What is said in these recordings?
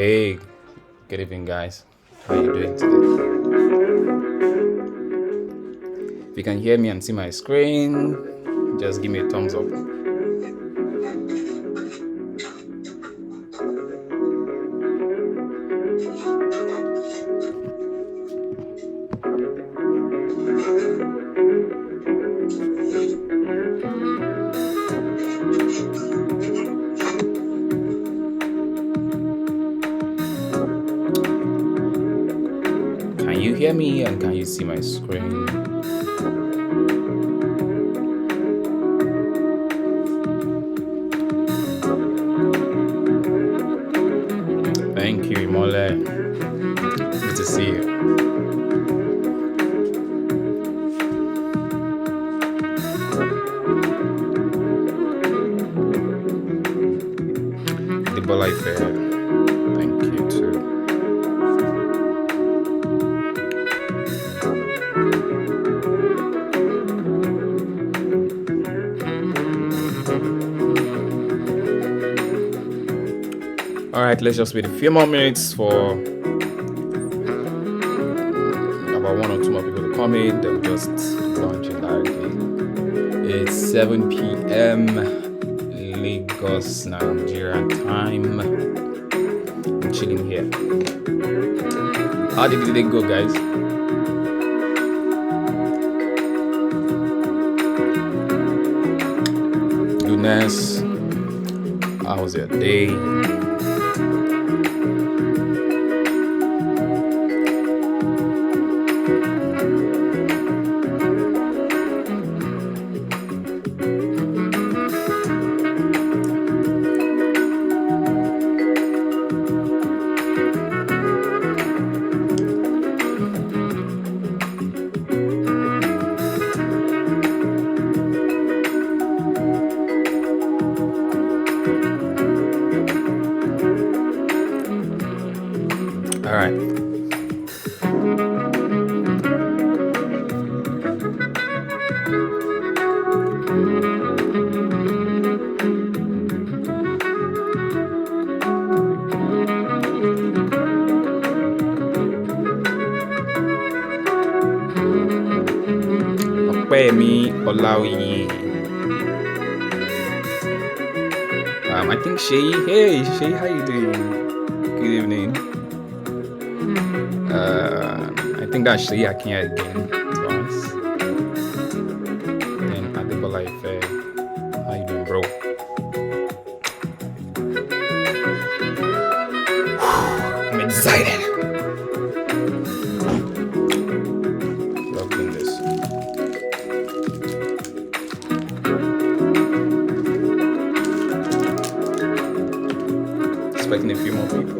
Hey, good evening, guys. How are you doing today? If you can hear me and see my screen, just give me a thumbs up. Can you hear me and can you see my screen? Thank you, Imole. Good to see you. Debola Ife. Thank you too. All right, let's just wait a few more minutes for about one or two more people to come in. Then we'll just launch it directly. It's 7 p.m. Lagos, Nigeria time. I'm chilling here. How did the day go, guys? Goodness. How was your day? All right. Opeyemi Olaoye. I think Shay. Hey, Shay, how you doing? Good evening. I think that's Shay Akinya again, to be honest. Then Adebola Ife. How you doing, bro? I'm excited. Loving this. Expecting a few more people.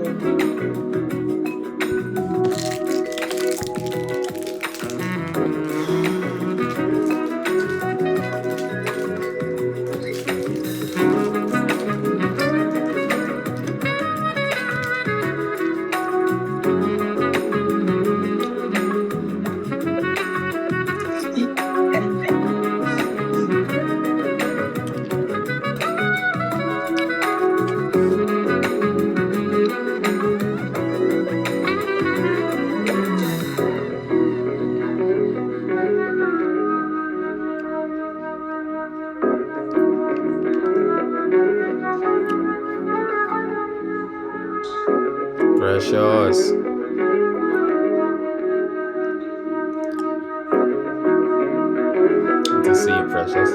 Precious. Good to see you, Precious.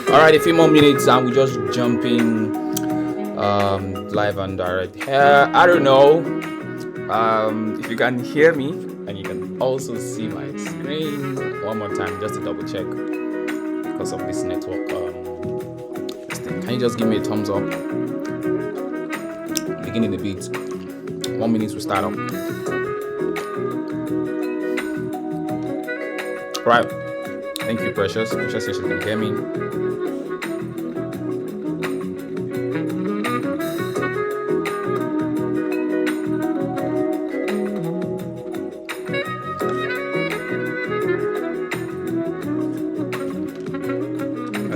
All right, a few more minutes and we'll just jump in live and direct here. I don't know if you can hear me and you can also see my screen one more time just to double check because of this network. This thing. Can you just give me a thumbs up? Beginning the beat. 1 minute, we start up. Right. Thank you, Precious. Precious says she can hear me.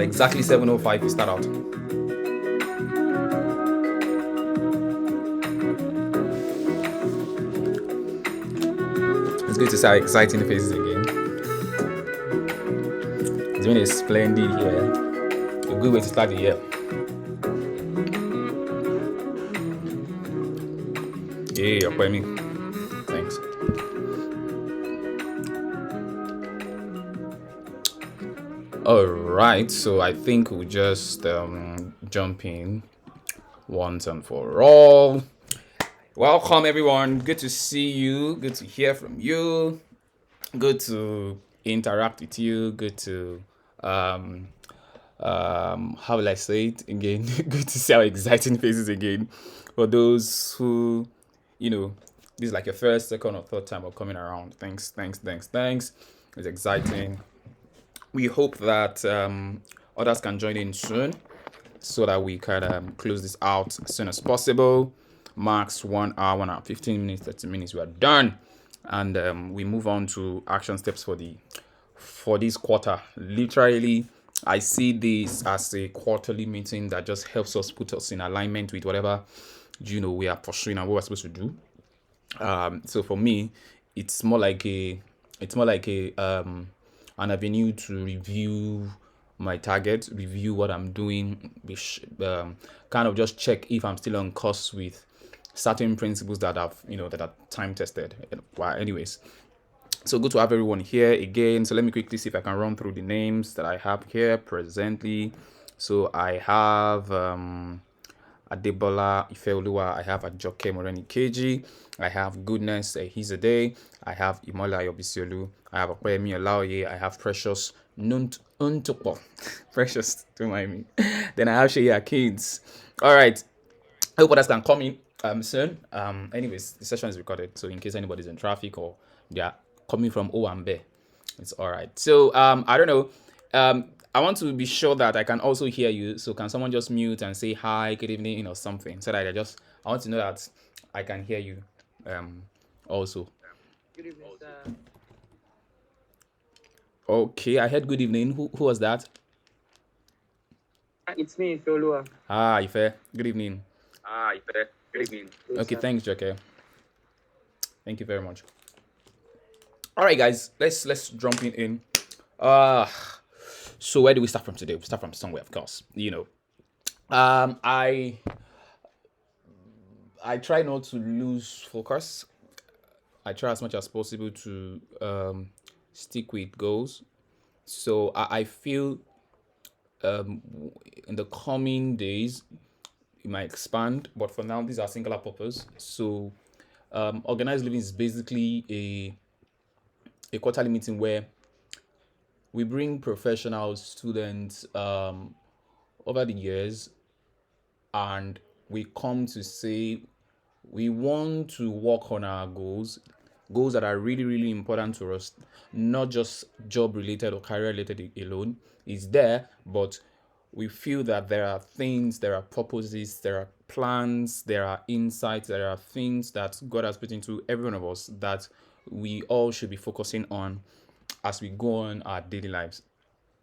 Exactly 7:05 we start out. It's good to see how exciting the faces again. Doing a splendid here. A good way to start the year. Yeah, you're me. Thanks. All right, so I think we'll just jump in once and for all. Welcome, everyone. Good to see you. Good to hear from you. Good to interact with you. Good to how will I say it again? Good to see our exciting faces again. For those who, you know, this is like your first, second, or third time of coming around. Thanks. It's exciting. We hope that others can join in soon so that we can close this out as soon as possible. Max 1 hour, 1 hour, 15 minutes, 30 minutes, we are done. And we move on to action steps for this quarter. Literally, I see this as a quarterly meeting that just helps us put us in alignment with whatever we are pursuing and what we're supposed to do. So for me, it's more like a an avenue to review my target, review what I'm doing, kind of just check if I'm still on course with certain principles that that are time tested. Well, anyways, so good to have everyone here again. So let me quickly see if I can run through the names that I have here presently. So I have Adebola Ifeoluwa, I have Ajoke Moreni Keji, I have Goodness Hizade, I have Imola Yobisiolu, I have Akwemi Olaoye, I have Precious Nuntupo. Precious, don't mind me. Then I have Sheya Kids. All right. I hope others can come in soon. Anyways, the session is recorded, so in case anybody's in traffic or they are coming from Owambe, it's all right. So I don't know. I want to be sure that I can also hear you. So can someone just mute and say hi, good evening, or something, so that I want to know that I can hear you. Also. Good evening, sir. Okay, I heard good evening. Who was that? It's me, Ifeoluwa. Ife. Good evening. Ife. Good evening. Okay, thanks, Joke. Thank you very much. All right, guys, let's jump in. So where do we start from today? We start from somewhere, of course. I try not to lose focus. I try as much as possible to stick with goals. So I feel in the coming days it might expand, but for now these are singular purpose. So organized living is basically a quarterly meeting where we bring professional students over the years, and we come to say we want to work on our goals that are really, really important to us, not just job related or career related alone. Is there, but we feel that there are things, there are purposes, there are plans, there are insights, there are things that God has put into every one of us that we all should be focusing on as we go on our daily lives.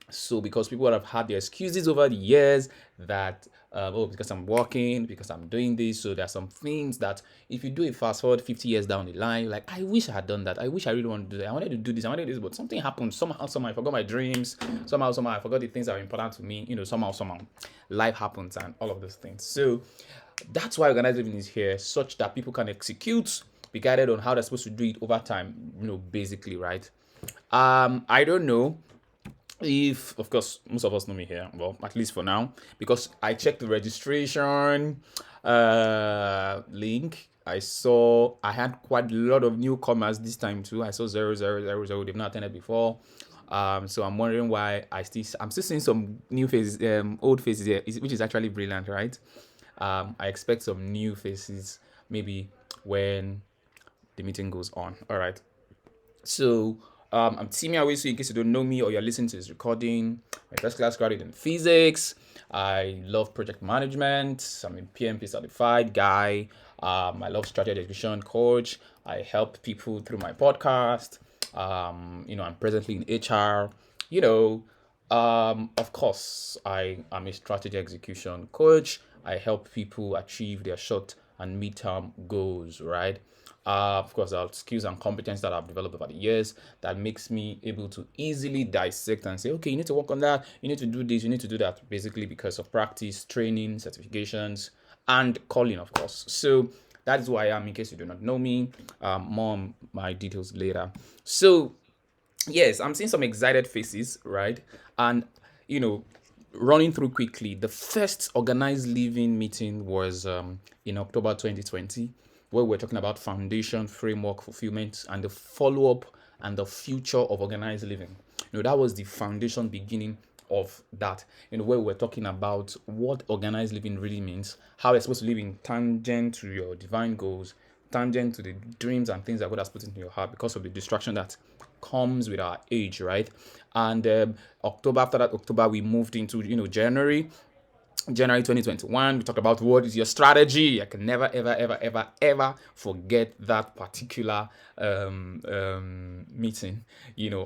So because people have had their excuses over the years that because I'm working, because I'm doing this, so there are some things that if you do it fast forward 50 years down the line, like I wish I had done that, I wish I really wanted to do that, I wanted to do this, but something happened, somehow I forgot my dreams, somehow I forgot the things that are important to me, somehow life happens and all of those things. So that's why organized living is here, such that people can execute, be guided on how they're supposed to do it over time, basically, right? I don't know if, of course, most of us know me here, well, at least for now, because I checked the registration link. I saw I had quite a lot of newcomers this time too. I saw 0000. They've not attended before. So I'm wondering why I'm still seeing some new faces, old faces here, which is actually brilliant, right? I expect some new faces maybe when the meeting goes on. All right. So I'm Timmy Awesu, in case you don't know me or you're listening to this recording. My first class graduate in physics. I love project management. I'm a PMP certified guy. I love strategy execution coach. I help people through my podcast. I'm presently in HR. Of course, I am a strategy execution coach. I help people achieve their short and mid-term goals, right? Of course, there are skills and competence that I've developed over the years that makes me able to easily dissect and say, okay, you need to work on that, you need to do this, you need to do that, basically because of practice, training, certifications, and calling, of course. So that is who I am, in case you do not know me. More on my details later. So yes, I'm seeing some excited faces, right? And you know, running through quickly, the first organized living meeting was in October 2020, where we're talking about foundation, framework, fulfillment, and the follow-up and the future of organized living. That was the foundation beginning of that, where we're talking about what organized living really means, how we're supposed to live in tangent to your divine goals, tangent to the dreams and things that God has put into your heart because of the distraction that comes with our age, right? And October, after that October, we moved into January 2021. We talked about what is your strategy. I can never ever forget that particular meeting.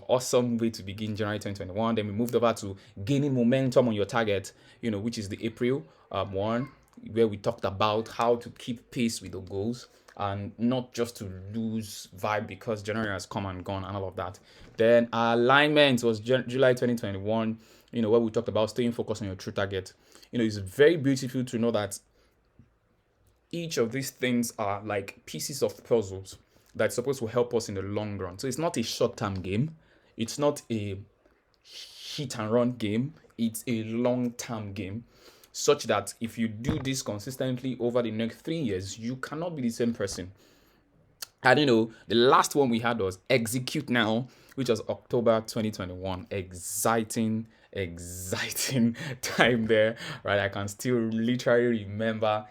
Awesome way to begin January 2021. Then we moved over to gaining momentum on your target, which is the April one, where we talked about how to keep pace with the goals and not just to lose vibe because January has come and gone and all of that. Then our alignment was July 2021, where we talked about staying focused on your true target. It's very beautiful to know that each of these things are like pieces of puzzles that's supposed to help us in the long run. So it's not a short-term game. It's not a hit and run game. It's a long-term game, such that if you do this consistently over the next 3 years, you cannot be the same person. And the last one we had was Execute Now, which was October 2021. Exciting time there, right? I can still literally remember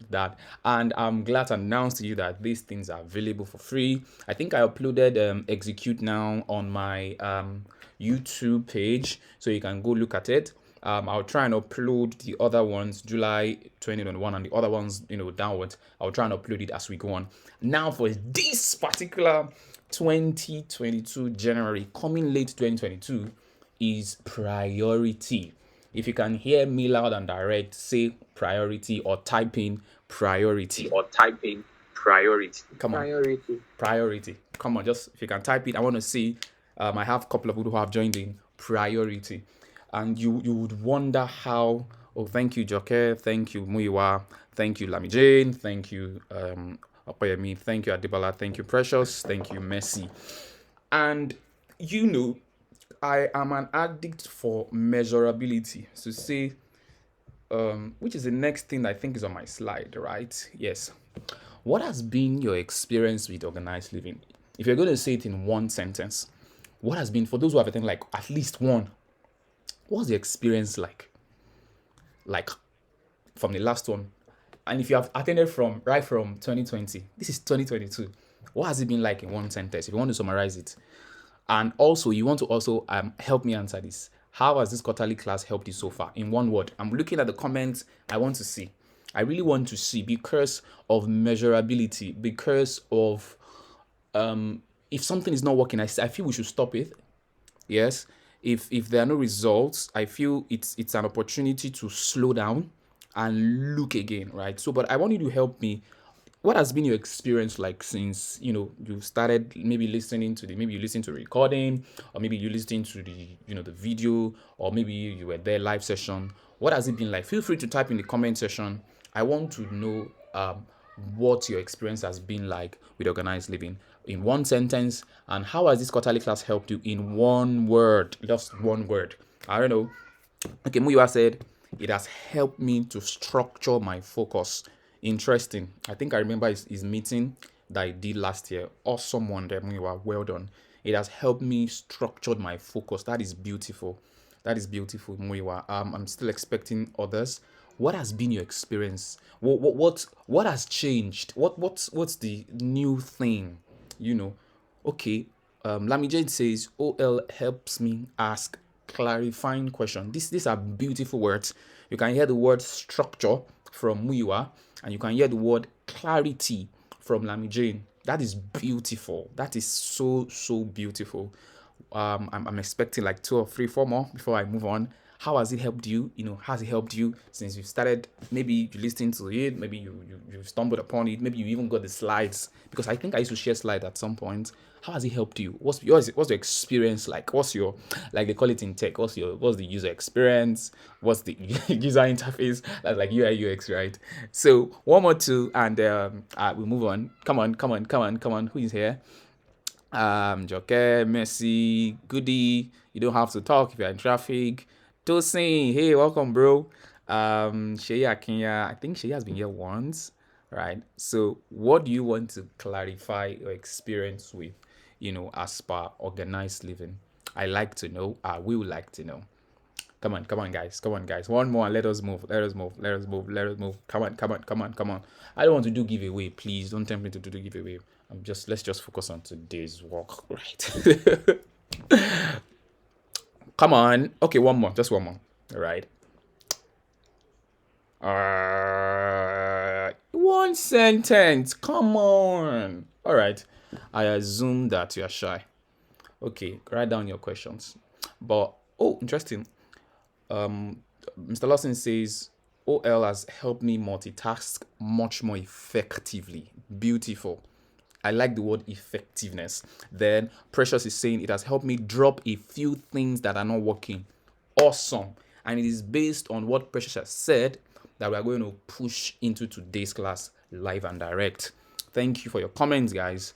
that. And I'm glad to announce to you that these things are available for free. I think I uploaded Execute Now on my YouTube page, so you can go look at it. I'll try and upload the other ones, July 2021, and the other ones, downwards. I'll try and upload it as we go on. Now, for this particular 2022 January, coming late 2022, is priority. If you can hear me loud and direct, say priority or type in priority. Come on. Priority. Come on, just if you can type it, I want to see. I have a couple of people who have joined in priority. And you would wonder how. Oh, thank you, Joke. Thank you, Muiwa. Thank you, Lami Jane. Thank you, Okoyemi. Thank you, Adibala. Thank you, Precious. Thank you, Messi. And I am an addict for measurability. So say, which is the next thing I think is on my slide, right? Yes. What has been your experience with organized living? If you're going to say it in one sentence, what has been, for those who have attended like at least one, what's the experience like? Like from the last one? And if you have attended from 2020, this is 2022. What has it been like in one sentence? If you want to summarize it. And also, you want to also help me answer this. How has this quarterly class helped you so far? In one word. I'm looking at the comments. I want to see. I really want to see, because of measurability, because of if something is not working, I feel we should stop it. Yes. If there are no results, I feel it's an opportunity to slow down and look again, right? So, but I want you to help me. What has been your experience like since you started maybe listening to maybe you listened to a recording, or maybe you listened to the the video, or maybe you were there live session? What has it been like? Feel free to type in the comment section. I want to know what your experience has been like with organized living in one sentence, and how has this quarterly class helped you in one word, just one word. I don't know. Okay, Muyiwa said it has helped me to structure my focus. Interesting. I think I remember his meeting that I did last year. Awesome one there, Muyiwa. Well done. It has helped me structure my focus. That is beautiful. Muyiwa. I'm still expecting others. What has been your experience? What has changed? What's the new thing? Okay. Lami Jade says, OL helps me ask clarifying question. These are beautiful words. You can hear the word structure from Muyiwa, and you can hear the word clarity from Lami Jane. That is beautiful. That is so beautiful. I'm expecting like 2 or 3, 4 more before I move on. How has it helped you? Has it helped you since you started? Maybe you listened to it, maybe you stumbled upon it, maybe you even got the slides, because I think I used to share slides at some point. How has it helped you? What's your experience like? What's your, like they call it in tech, what's the user experience? What's the user interface? That's like UI UX, right? So 1 more 2 and we'll move on. Come on. Who is here? Joke, Messi, Goody. You don't have to talk if you're in traffic. Tosin, hey, welcome, bro. Shea Akinya, I think she has been here once, right? So, what do you want to clarify your experience with, as per organized living? I like to know. I will like to know. Come on, guys. 1 more, and let us move. Come on. I don't want to do giveaway. Please don't tempt me to do giveaway. Let's just focus on today's work, right? Come on. Okay, 1 more. Just 1 more. All right. 1 sentence. Come on. All right. I assume that you are shy. Okay, write down your questions. But interesting. Mr. Lawson says, OL has helped me multitask much more effectively. Beautiful. I like the word effectiveness. Then Precious is saying it has helped me drop a few things that are not working. Awesome. And it is based on what Precious has said that we are going to push into today's class live and direct. Thank you for your comments, guys.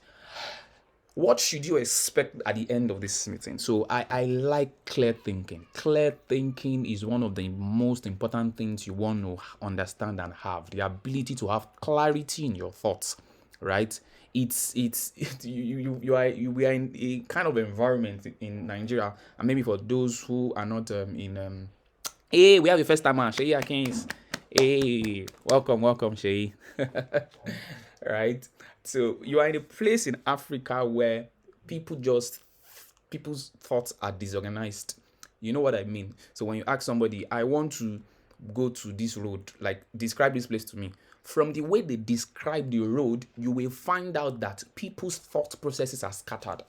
What should you expect at the end of this meeting? So I like clear thinking. Clear thinking is one of the most important things you want to understand and have. The ability to have clarity in your thoughts, right? We are in a kind of environment in Nigeria, and maybe for those who are not hey, we have a first timer, Shei Akins. Hey, welcome, Shei. Right? So you are in a place in Africa where people's thoughts are disorganized. You know what I mean? So when you ask somebody, I want to go to this road, like describe this place to me. From the way they describe the road, you will find out that people's thought processes are scattered.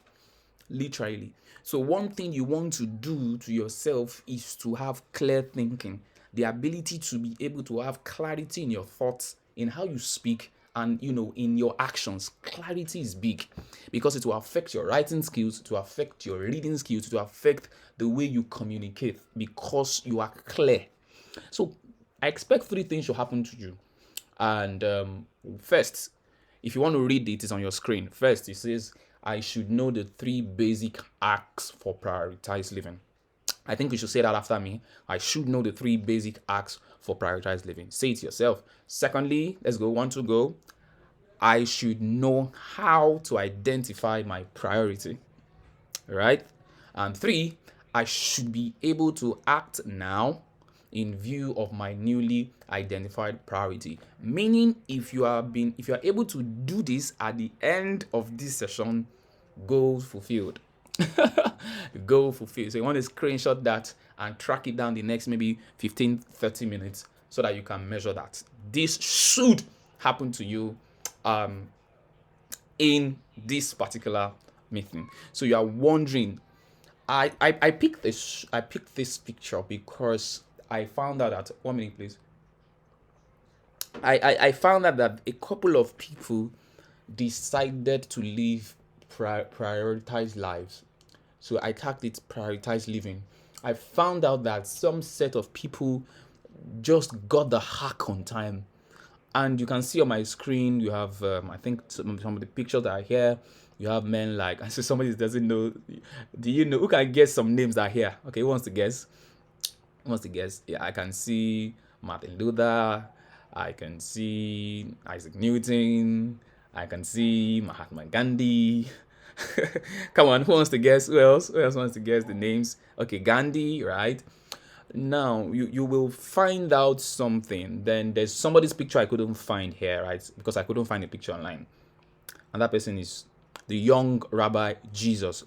Literally. So one thing you want to do to yourself is to have clear thinking. The ability to be able to have clarity in your thoughts, in how you speak, and in your actions. Clarity is big because it will affect your writing skills, it will affect your reading skills, it will affect the way you communicate because you are clear. So I expect 3 things should happen to you. And first, if you want to read it, it's on your screen. First, it says, I should know the 3 basic acts for prioritized living. I think you should say that after me. I should know the 3 basic acts for prioritized living. Say it to yourself. Secondly, let's go. 1, 2, go. I should know how to identify my priority. Right? And 3, I should be able to act now in view of my newly identified priority. Meaning, if you are able to do this at the end of this session, goal fulfilled. Goal fulfilled. So you want to screenshot that and track it down the next maybe 15-30 minutes so that you can measure that. This should happen to you in this particular meeting. So you are wondering, I picked this picture because I found out that 1 minute, please. I found out that a couple of people decided to live prioritized lives. So I tagged it prioritized living. I found out that some set of people just got the hack on time. And you can see on my screen, you have, I think some of the pictures that are here, you have men like, I see somebody doesn't know. Do you know? Who can guess some names that are here? Okay, who wants to guess? Yeah, I can see Martin Luther, I can see Isaac Newton, I can see Mahatma Gandhi. Come on, who wants to guess? Who else wants to guess the names? Okay, Gandhi, right? Now you will find out something. Then there's somebody's picture I couldn't find here, right? Because I couldn't find a picture online. And that person is the young Rabbi Jesus.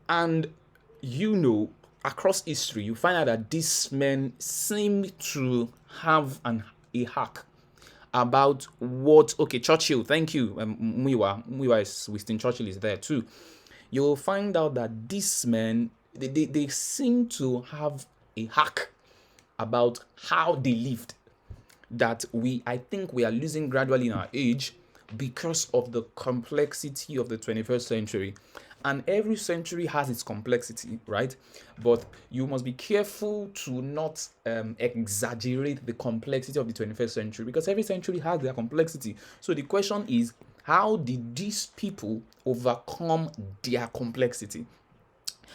And across history, you find out that these men seem to have a hack about what. Okay, Churchill, thank you. Muiwa is Winston Churchill is there too. You'll find out that these men they seem to have a hack about how they lived that I think we are losing gradually in our age because of the complexity of the 21st century. And every century has its complexity, right? But you must be careful to not exaggerate the complexity of the 21st century because every century has their complexity. So the question is, how did these people overcome their complexity?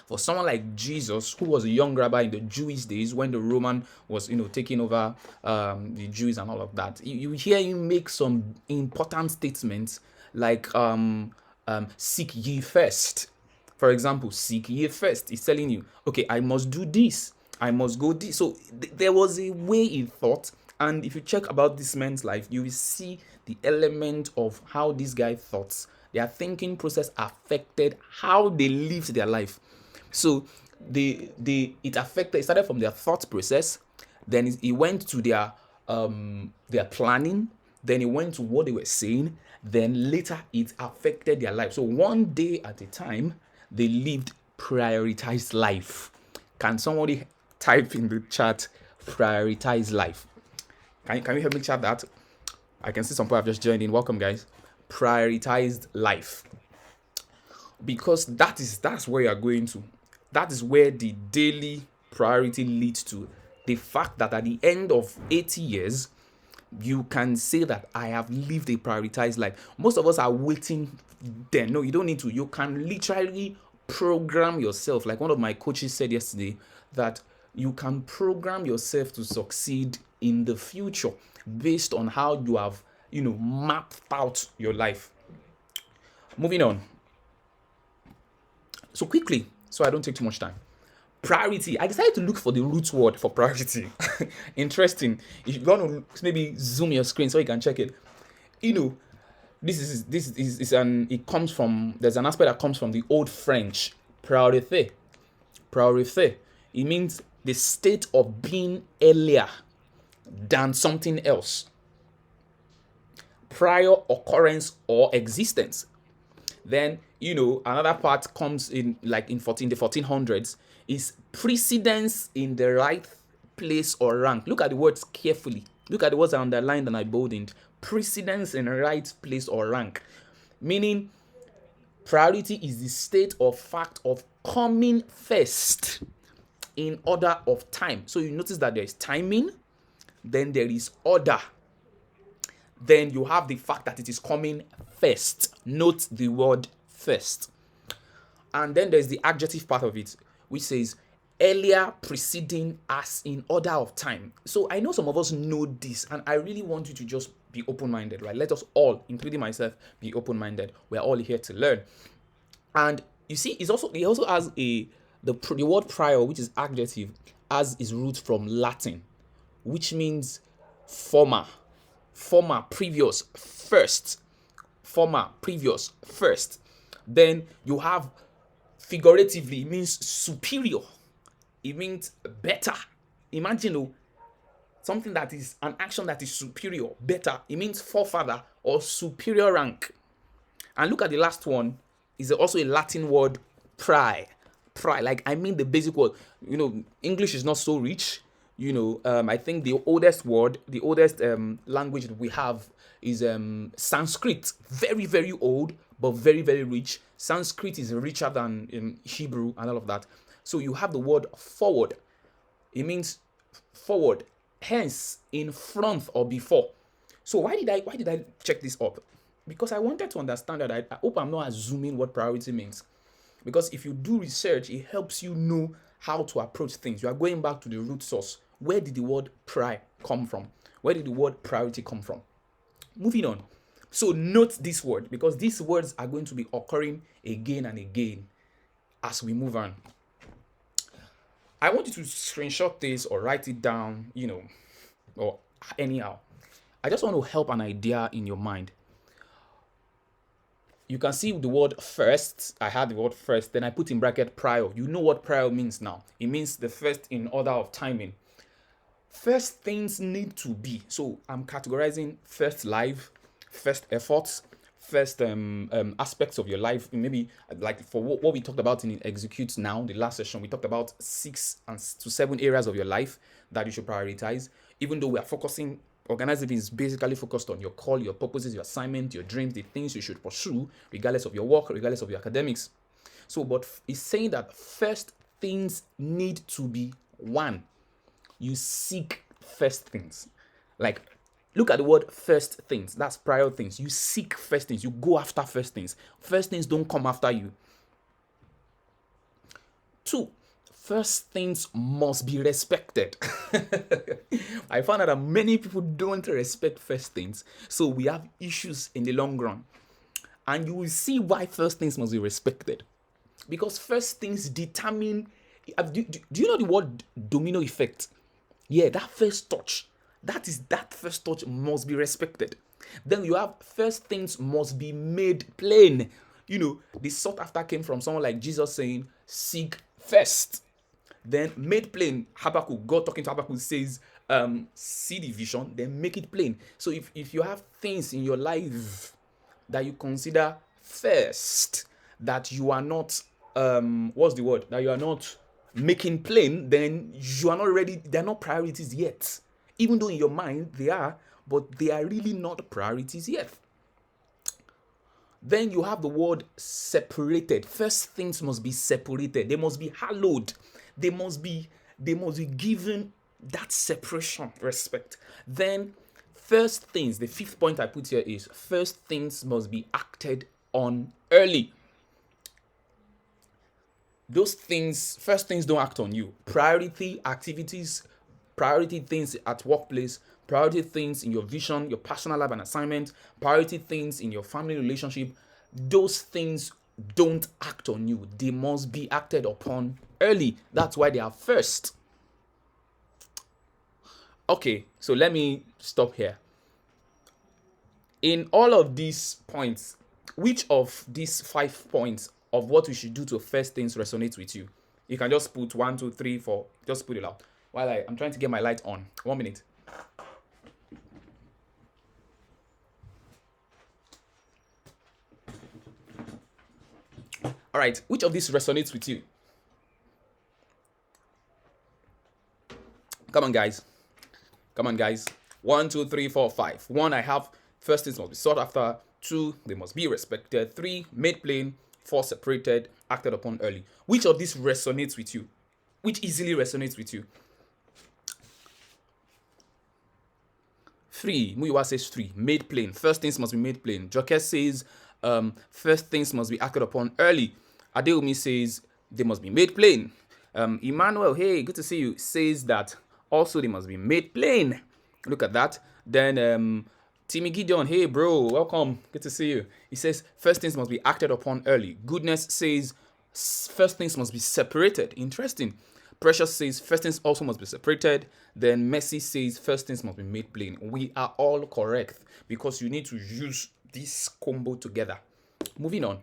For someone like Jesus, who was a young rabbi in the Jewish days when the Roman was, taking over the Jews and all of that, you hear him make some important statements like seek ye first. For example, seek ye first. He's telling you, okay, I must do this. I must go this. So there was a way he thought. And if you check about this man's life, you will see the element of how this guy thought. Their thinking process affected how they lived their life. So it started from their thought process, then it went to their planning, then it went to what they were saying, then later it affected their life. So one day at a time, they lived prioritized life. Can somebody type in the chat prioritize life? Can you help me chat that? I can see some people have just joined in. Welcome, guys. Prioritized life. Because that's where you're going to. That is where the daily priority leads to. The fact that at the end of 80 years, you can say that I have lived a prioritized life. Most of us are waiting then. No, you don't need to. You can literally program yourself. Like one of my coaches said yesterday, that you can program yourself to succeed in the future based on how you have, mapped out your life. Moving on. So quickly, so I don't take too much time. Priority. I decided to look for the root word for priority. Interesting. If you're going to maybe zoom your screen so you can check it. It comes from, there's an aspect that comes from the old French, priorité. Priorité. It means the state of being earlier than something else. Prior occurrence or existence. Then, another part comes in like in the 1400s is precedence in the right place or rank. Look at the words carefully. Look at the words I underlined and I bolded. Precedence in the right place or rank. Meaning, priority is the state or fact of coming first in order of time. So you notice that there is timing, then there is order. Then you have the fact that it is coming first. Note the word first. And then there's the adjective part of it, which says earlier, preceding, as in order of time. So I know some of us know this, and I really want you to just be open-minded, right? Let us all, including myself, be open-minded. We're all here to learn. And you see, he also has the word prior, which is adjective, as is root from Latin, which means former, previous, first. Former, previous, first. Then you have figuratively, it means superior. It means better. Imagine something that is an action that is superior, better. It means forefather or superior rank. And look at the last one. Is also a Latin word, pri. Like, I mean the basic word. English is not so rich. I think the oldest language that we have is Sanskrit. Very, very old, but very, very rich. Sanskrit is richer than Hebrew and all of that. So you have the word forward. It means forward, hence in front or before. So why did I check this up? Because I wanted to understand that. I hope I'm not assuming what priority means. Because if you do research, it helps you know how to approach things. You are going back to the root source. Where did the word pri come from? Where did the word priority come from? Moving on. So note this word, because these words are going to be occurring again and again as we move on. I want you to screenshot this or write it down, or anyhow. I just want to help an idea in your mind. you can see the word first. I had the word first, then I put in bracket prior. You know what prior means now. It means the first in order of timing. First things need to be. So I'm categorizing first life, first efforts, first aspects of your life. Maybe like for what we talked about in Execute Now, the last session, we talked about 6 to 7 areas of your life that you should prioritize. Even though we are focusing, Organized Living is basically focused on your call, your purposes, your assignment, your dreams, the things you should pursue, regardless of your work, regardless of your academics. So, but it's saying that first things need to be one. You seek first things. Like, look at the word first things. That's prior things. You seek first things. You go after first things. First things don't come after you. 2, first things must be respected. I found out that many people don't respect first things. So we have issues in the long run. And you will see why first things must be respected. Because first things determine. Do you know the word domino effect? Yeah, that first touch. That first touch must be respected. Then you have first things must be made plain. You know, the sought after came from someone like Jesus saying, seek first. Then made plain, Habakkuk, God talking to Habakkuk says, see the vision, then make it plain. So if you have things in your life that you consider first, that you are not, that you are not making plain, then you are not ready. They're not priorities yet. Even though in your mind they are, but they are really not priorities yet. Then you have the word separated. First things must be separated. They must be hallowed. They must be given that separation, respect. Then first things, the 5th point I put here is first things must be acted on early. Those things, first things don't act on you. Priority activities, priority things at workplace, priority things in your vision, your personal life and assignment, priority things in your family relationship, those things don't act on you. They must be acted upon early. That's why they are first. Okay, so let me stop here. In all of these points, which of these 5 points of what we should do to first things resonates with you? You can just put 1, 2, 3, 4. Just put it out. While I'm trying to get my light on. 1 minute. All right, which of these resonates with you? Come on, guys. 1, 2, 3, 4, 5. 1, I have first things must be sought after. 2, they must be respected. 3, made plain. 4, separated, acted upon early. Which of these resonates with you? Which easily resonates with you? 3, Muyiwa says 3, made plain. First things must be made plain. Joker says first things must be acted upon early. Adeomi says they must be made plain. Emmanuel, hey, good to see you, says that also they must be made plain. Look at that. Then Timmy Gideon, hey bro, welcome, good to see you. He says first things must be acted upon early. Goodness says first things must be separated. Interesting. Precious says first things also must be separated. Then Mercy says first things must be made plain. We are all correct because you need to use this combo together. Moving on.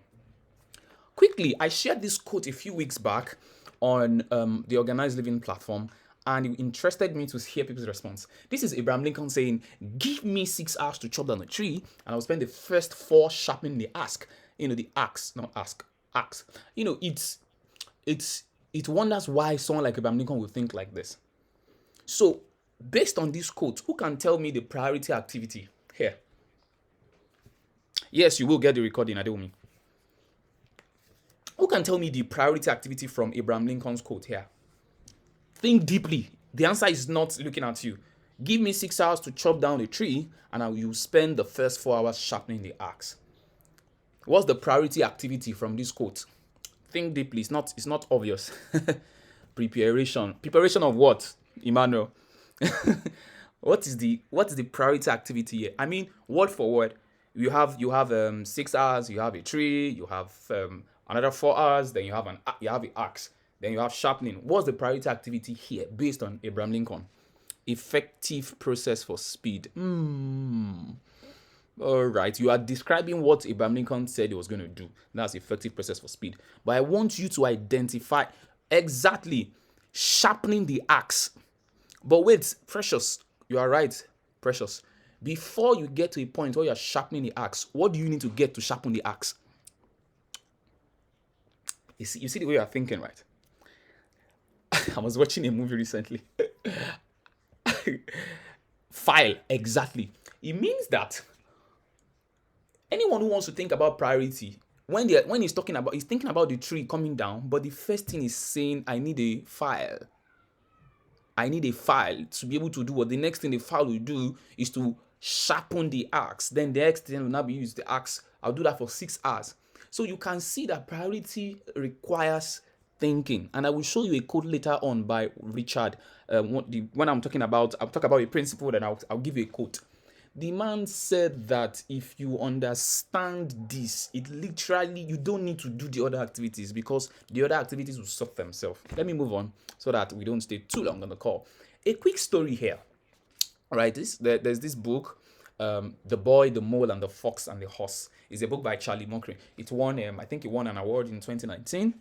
Quickly, I shared this quote a few weeks back on the Organized Living platform, and it interested me to hear people's response. This is Abraham Lincoln saying, give me 6 hours to chop down a tree, and I'll spend the first 4 sharpening the axe. You know, the axe, not ask, axe. You know, it wonders why someone like Abraham Lincoln would think like this. So, based on this quote, who can tell me the priority activity here? Yes, you will get the recording, Adeomi. Who can tell me the priority activity from Abraham Lincoln's quote here? Think deeply. The answer is not looking at you. Give me 6 hours to chop down a tree, and I will spend the first 4 hours sharpening the axe. What's the priority activity from this quote? Think deeply. It's not obvious. Preparation. Preparation of what, Emmanuel? What is the priority activity here? I mean, word for word. You have 6 hours. You have a tree. You have another 4 hours. Then you have an axe. Then you have sharpening. What's the priority activity here based on Abraham Lincoln? Effective process for speed. All right, you are describing what Abraham Lincoln said he was going to do. That's effective process for speed. But I want you to identify exactly sharpening the axe. But wait, Precious, you are right, Precious. Before you get to a point where you are sharpening the axe, what do you need to get to sharpen the axe? You see the way you are thinking, right? I was watching a movie recently. File, exactly. It means that anyone who wants to think about priority, when he's talking about, he's thinking about the tree coming down, but the first thing is saying, I need a file. I need a file to be able to do what the next thing the file will do is to sharpen the axe. Then the next thing will now be used the axe. I'll do that for 6 hours. So you can see that priority requires thinking. And I will show you a quote later on by Richard. When I'll talk about a principle, then I'll give you a quote. The man said that if you understand this, it literally, you don't need to do the other activities because the other activities will sort themselves. Let me move on so that we don't stay too long on the call. A quick story here. All right, there's this book, The Boy, the Mole, and the Fox and the Horse. It's a book by Charlie Munger. It won, I think it won an award in 2019.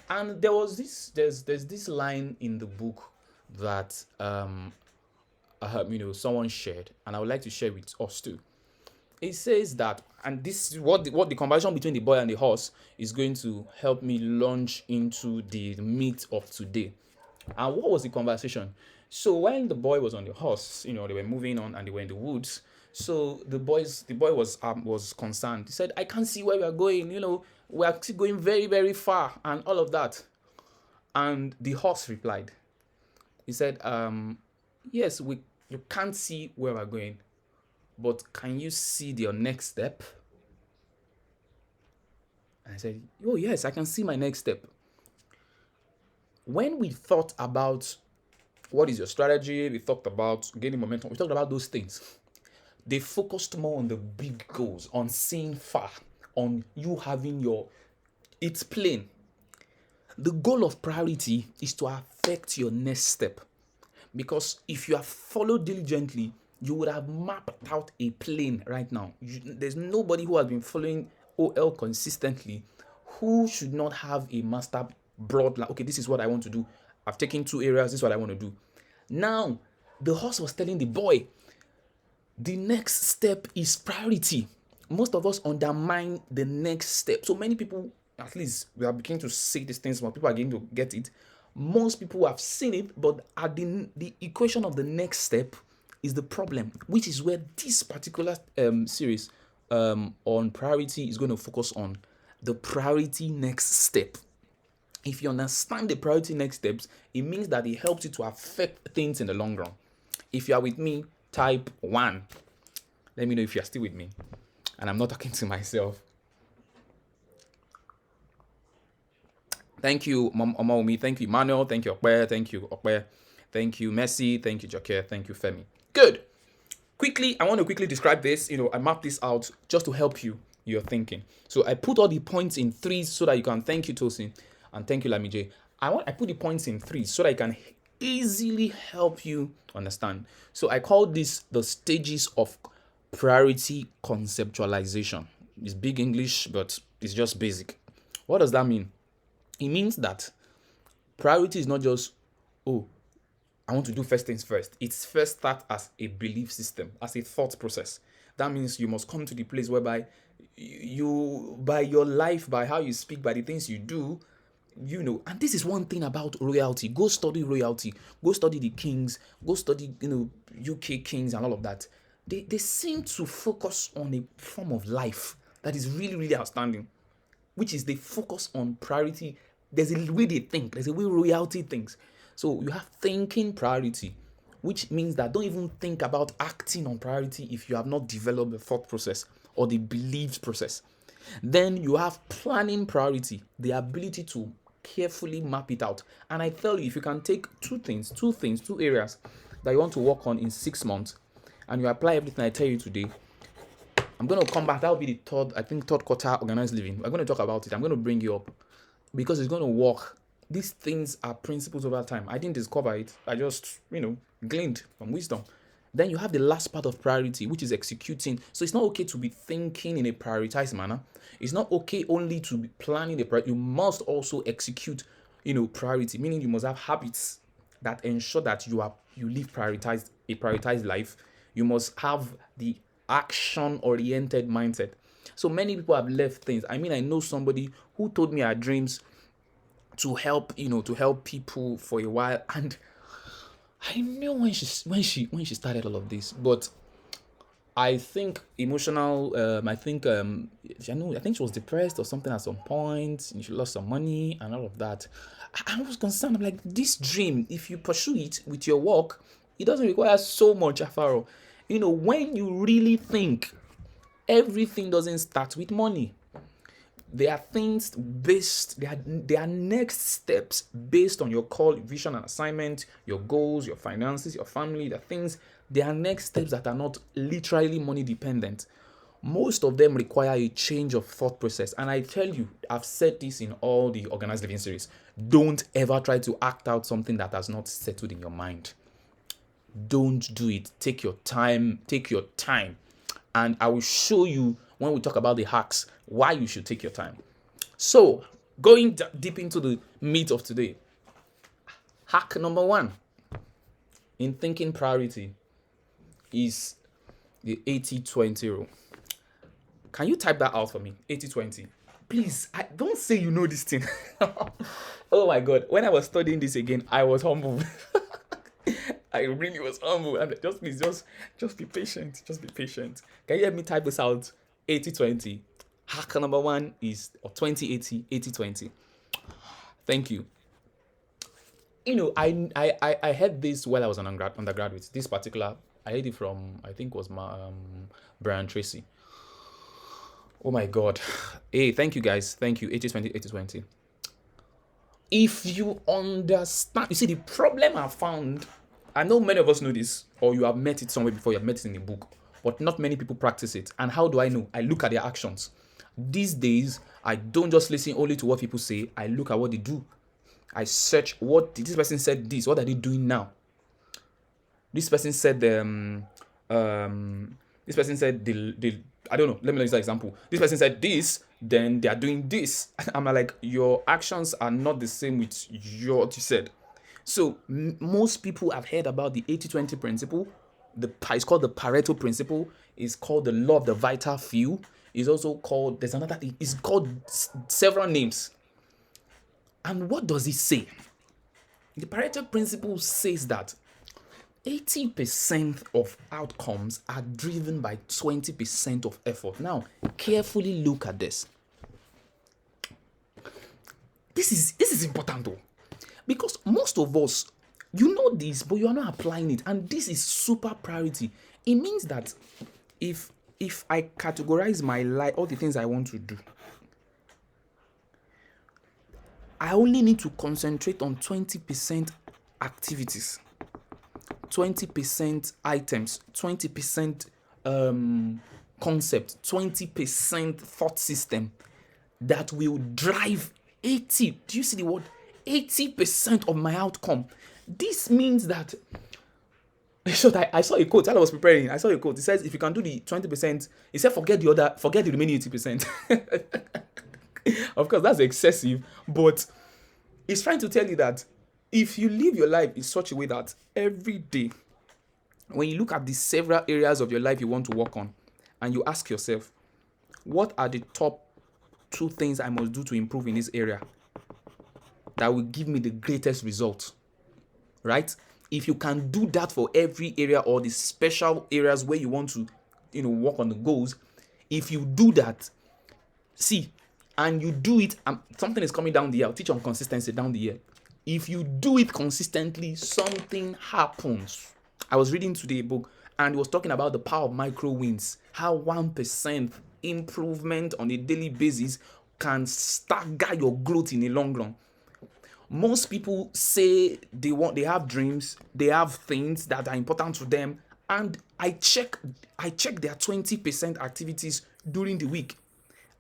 And there's this line in the book that someone shared, and I would like to share with us too. It says that, and this is what the conversation between the boy and the horse is going to help me launch into the meat of today. And what was the conversation? So when the boy was on the horse, they were moving on and they were in the woods. So the boy was concerned. He said, "I can't see where we are going. We are still going very, very far, and all of that." And the horse replied. He said, "Yes, you can't see where we're going, but can you see your next step?" And I said, "Oh yes, I can see my next step." When we thought about what is your strategy, we talked about gaining momentum, we talked about those things. They focused more on the big goals, on seeing far, on you having it's plain. The goal of priority is to affect your next step. Because if you have followed diligently, you would have mapped out a plane right now. There's nobody who has been following OL consistently who should not have a master broad line. Okay, this is what I want to do. I've taken 2 areas. This is what I want to do. Now, the horse was telling the boy, the next step is priority. Most of us undermine the next step. So many people, at least we are beginning to see these things, more people are getting to get it. Most people have seen it, but at the equation of the next step is the problem, which is where this particular series on priority is going to focus on the priority next step. If you understand the priority next steps, it means that it helps you to affect things in the long run. If you are with me, type 1. Let me know if you are still with me. And I'm not talking to myself. Thank you, Omaomi. Thank you, Emmanuel. Thank you, Okwe. Thank you, Okwe. Thank you, Messi. Thank you, Joker. Thank you, Femi. Good. I want to quickly describe this. I mapped this out just to help your thinking. So I put all the points in 3s so that you can, thank you, Tosin, and thank you, Lamije. I put the points in 3s so that I can easily help you understand. So I call this the stages of priority conceptualization. It's big English, but it's just basic. What does that mean? It means that priority is not just, I want to do first things first. It's first start as a belief system, as a thought process. That means you must come to the place whereby you, by your life, by how you speak, by the things you do, and this is one thing about royalty. Go study royalty. Go study the kings. Go study, UK kings and all of that. They seem to focus on a form of life that is really, really outstanding, which is they focus on priority. There's a way they think. There's a way royalty thinks. So you have thinking priority, which means that don't even think about acting on priority if you have not developed the thought process or the belief process. Then you have planning priority, the ability to carefully map it out. And I tell you, if you can take 2 areas that you want to work on in 6 months, and you apply everything I tell you today, I'm going to come back. That will be the third quarter organized living. We're going to talk about it. I'm going to bring you up because it's going to work. These things are principles over time. I didn't discover it. I just, gleaned from wisdom. Then you have the last part of priority, which is executing. So it's not okay to be thinking in a prioritized manner. It's not okay only to be planning the priority. You must also execute, priority, meaning you must have habits that ensure that you live a prioritized life. You must have the action-oriented mindset. So many people have left things. I mean, I know somebody who told me her dreams to help people for a while, and I knew when she started all of this, but I think emotional. I think I think she was depressed or something at some point, and she lost some money and all of that. I was concerned. I'm like, this dream, if you pursue it with your work, it doesn't require so much afaro. When you really think, everything doesn't start with money. There are things there are next steps based on your call, vision, and assignment, your goals, your finances, your family, the things. There are next steps that are not literally money dependent. Most of them require a change of thought process. And I tell you, I've said this in all the Organized Living series. Don't ever try to act out something that has not settled in your mind. Don't do it. Take your time. And I will show you when we talk about the hacks why you should take your time. So, going deep into the meat of today. Hack number 1 in thinking priority is the 80-20 rule. Can you type that out for me? 80-20. Please, don't say you know this thing. Oh my God. When I was studying this again, I was humbled. I really was humble. And just please, just be patient. Just be patient. Can you help me type this out? 80-20. Hack number 1 is 20-80, 80-20. Thank you. I heard this while I was an undergraduate. This particular, I heard it from, I think it was Brian Tracy. Oh my God. Hey, thank you guys. Thank you. 80-20, 80-20. If you understand, you see the problem I found, I know many of us know this, or you have met it somewhere before, you have met it in a book, but not many people practice it. And how do I know? I look at their actions. These days, I don't just listen only to what people say, I look at what they do. I search, what did this person said this, what are they doing now? This person said I don't know, let me use an example. This person said this, then they are doing this. I'm like, your actions are not the same with what you said. So most people have heard about the 80-20 principle. It's called the Pareto principle. It's called the law of the vital few. It's also called, there's another thing, it's called several names. And what does it say? The Pareto principle says that 80% of outcomes are driven by 20% of effort. Now, carefully look at this. This is important though. Because most of us, you know this, but you are not applying it. And this is super priority. It means that if I categorize my life, all the things I want to do, I only need to concentrate on 20% activities, 20% items, 20% concept, 20% thought system that will drive 80. Do you see the word? 80% of my outcome. This means that I saw a quote while I was preparing. I saw a quote. It says, if you can do the 20%, it said forget the remaining 80%. Of course, that's excessive, but it's trying to tell you that if you live your life in such a way that every day, when you look at the several areas of your life you want to work on, and you ask yourself, what are the top 2 things I must do to improve in this area that will give me the greatest result, right? If you can do that for every area or the special areas where you want to, work on the goals, if you do that, and you do it, something is coming down the year. I'll teach on consistency down the year. If you do it consistently, something happens. I was reading today a book, and it was talking about the power of micro wins. How 1% improvement on a daily basis can stagger your growth in the long run. Most people say they have dreams, they have things that are important to them, and I check their 20% activities during the week.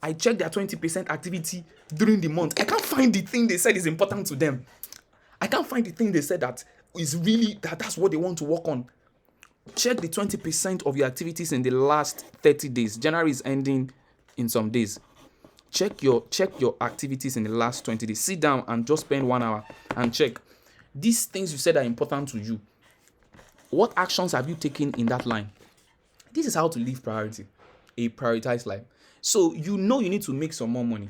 I check their 20% activity during the month. I can't find the thing they said is important to them. I can't find the thing they said that is really that's what they want to work on. Check the 20% of your activities in the last 30 days. January is ending in some days. Check your activities in the last 20 days. Sit down and just spend 1 hour and check. These things you said are important to you. What actions have you taken in that line? This is how to live priority, a prioritized life. So you need to make some more money.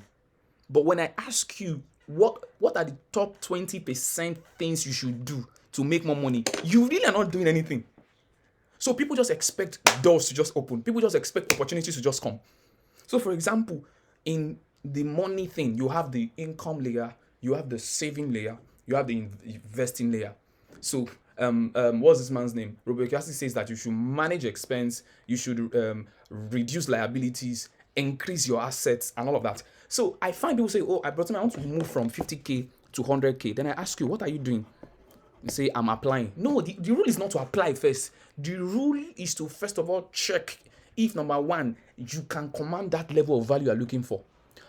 But when I ask you what are the top 20% things you should do to make more money, you really are not doing anything. So people just expect doors to just open. People just expect opportunities to just come. So for example, in the money thing, you have the income layer, you have the saving layer, you have the investing layer. So what's this man's name? Robert Kiyosaki says that you should manage expense, you should reduce liabilities, increase your assets, and all of that. So I find people say, oh, I want to move from 50K to 100K. Then I ask you, what are you doing? You say, I'm applying. No, the rule is not to apply first. The rule is to first of all check if, number one, you can command that level of value you're looking for.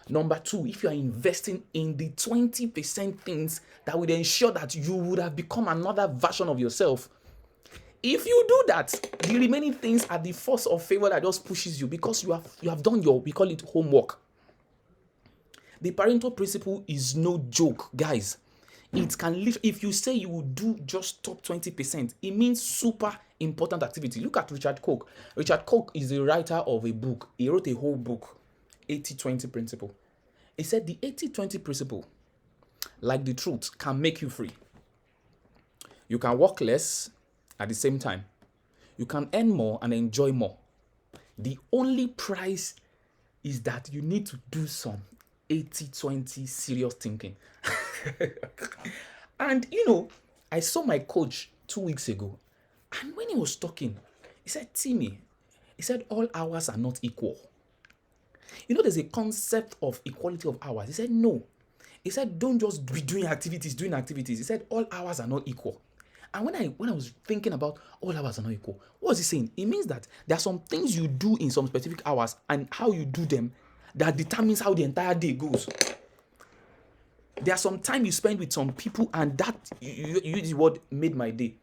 Number two, if you are investing in the 20% things that would ensure that you would have become another version of yourself. If you do that, the remaining things are the force of favor that just pushes you because you have done your, we call it homework. The Pareto principle is no joke, guys. It can live. If you say you will do just top 20%, it means super important activity. Look at Richard Koch. Richard Koch is the writer of a book. He wrote a whole book, 80-20 principle. He said the 80-20 principle, like the truth, can make you free. You can work less at the same time. You can earn more and enjoy more. The only price is that you need to do some 80-20 serious thinking. And I saw my coach 2 weeks ago, and when he was talking, he said, Timmy, he said, all hours are not equal. There's a concept of equality of hours. He said, no. He said, don't just be doing activities. He said, all hours are not equal. And when I was thinking about all hours are not equal, what was he saying? It means that there are some things you do in some specific hours and how you do them that determines how the entire day goes. There's some time you spend with some people, and that you use the word made my day.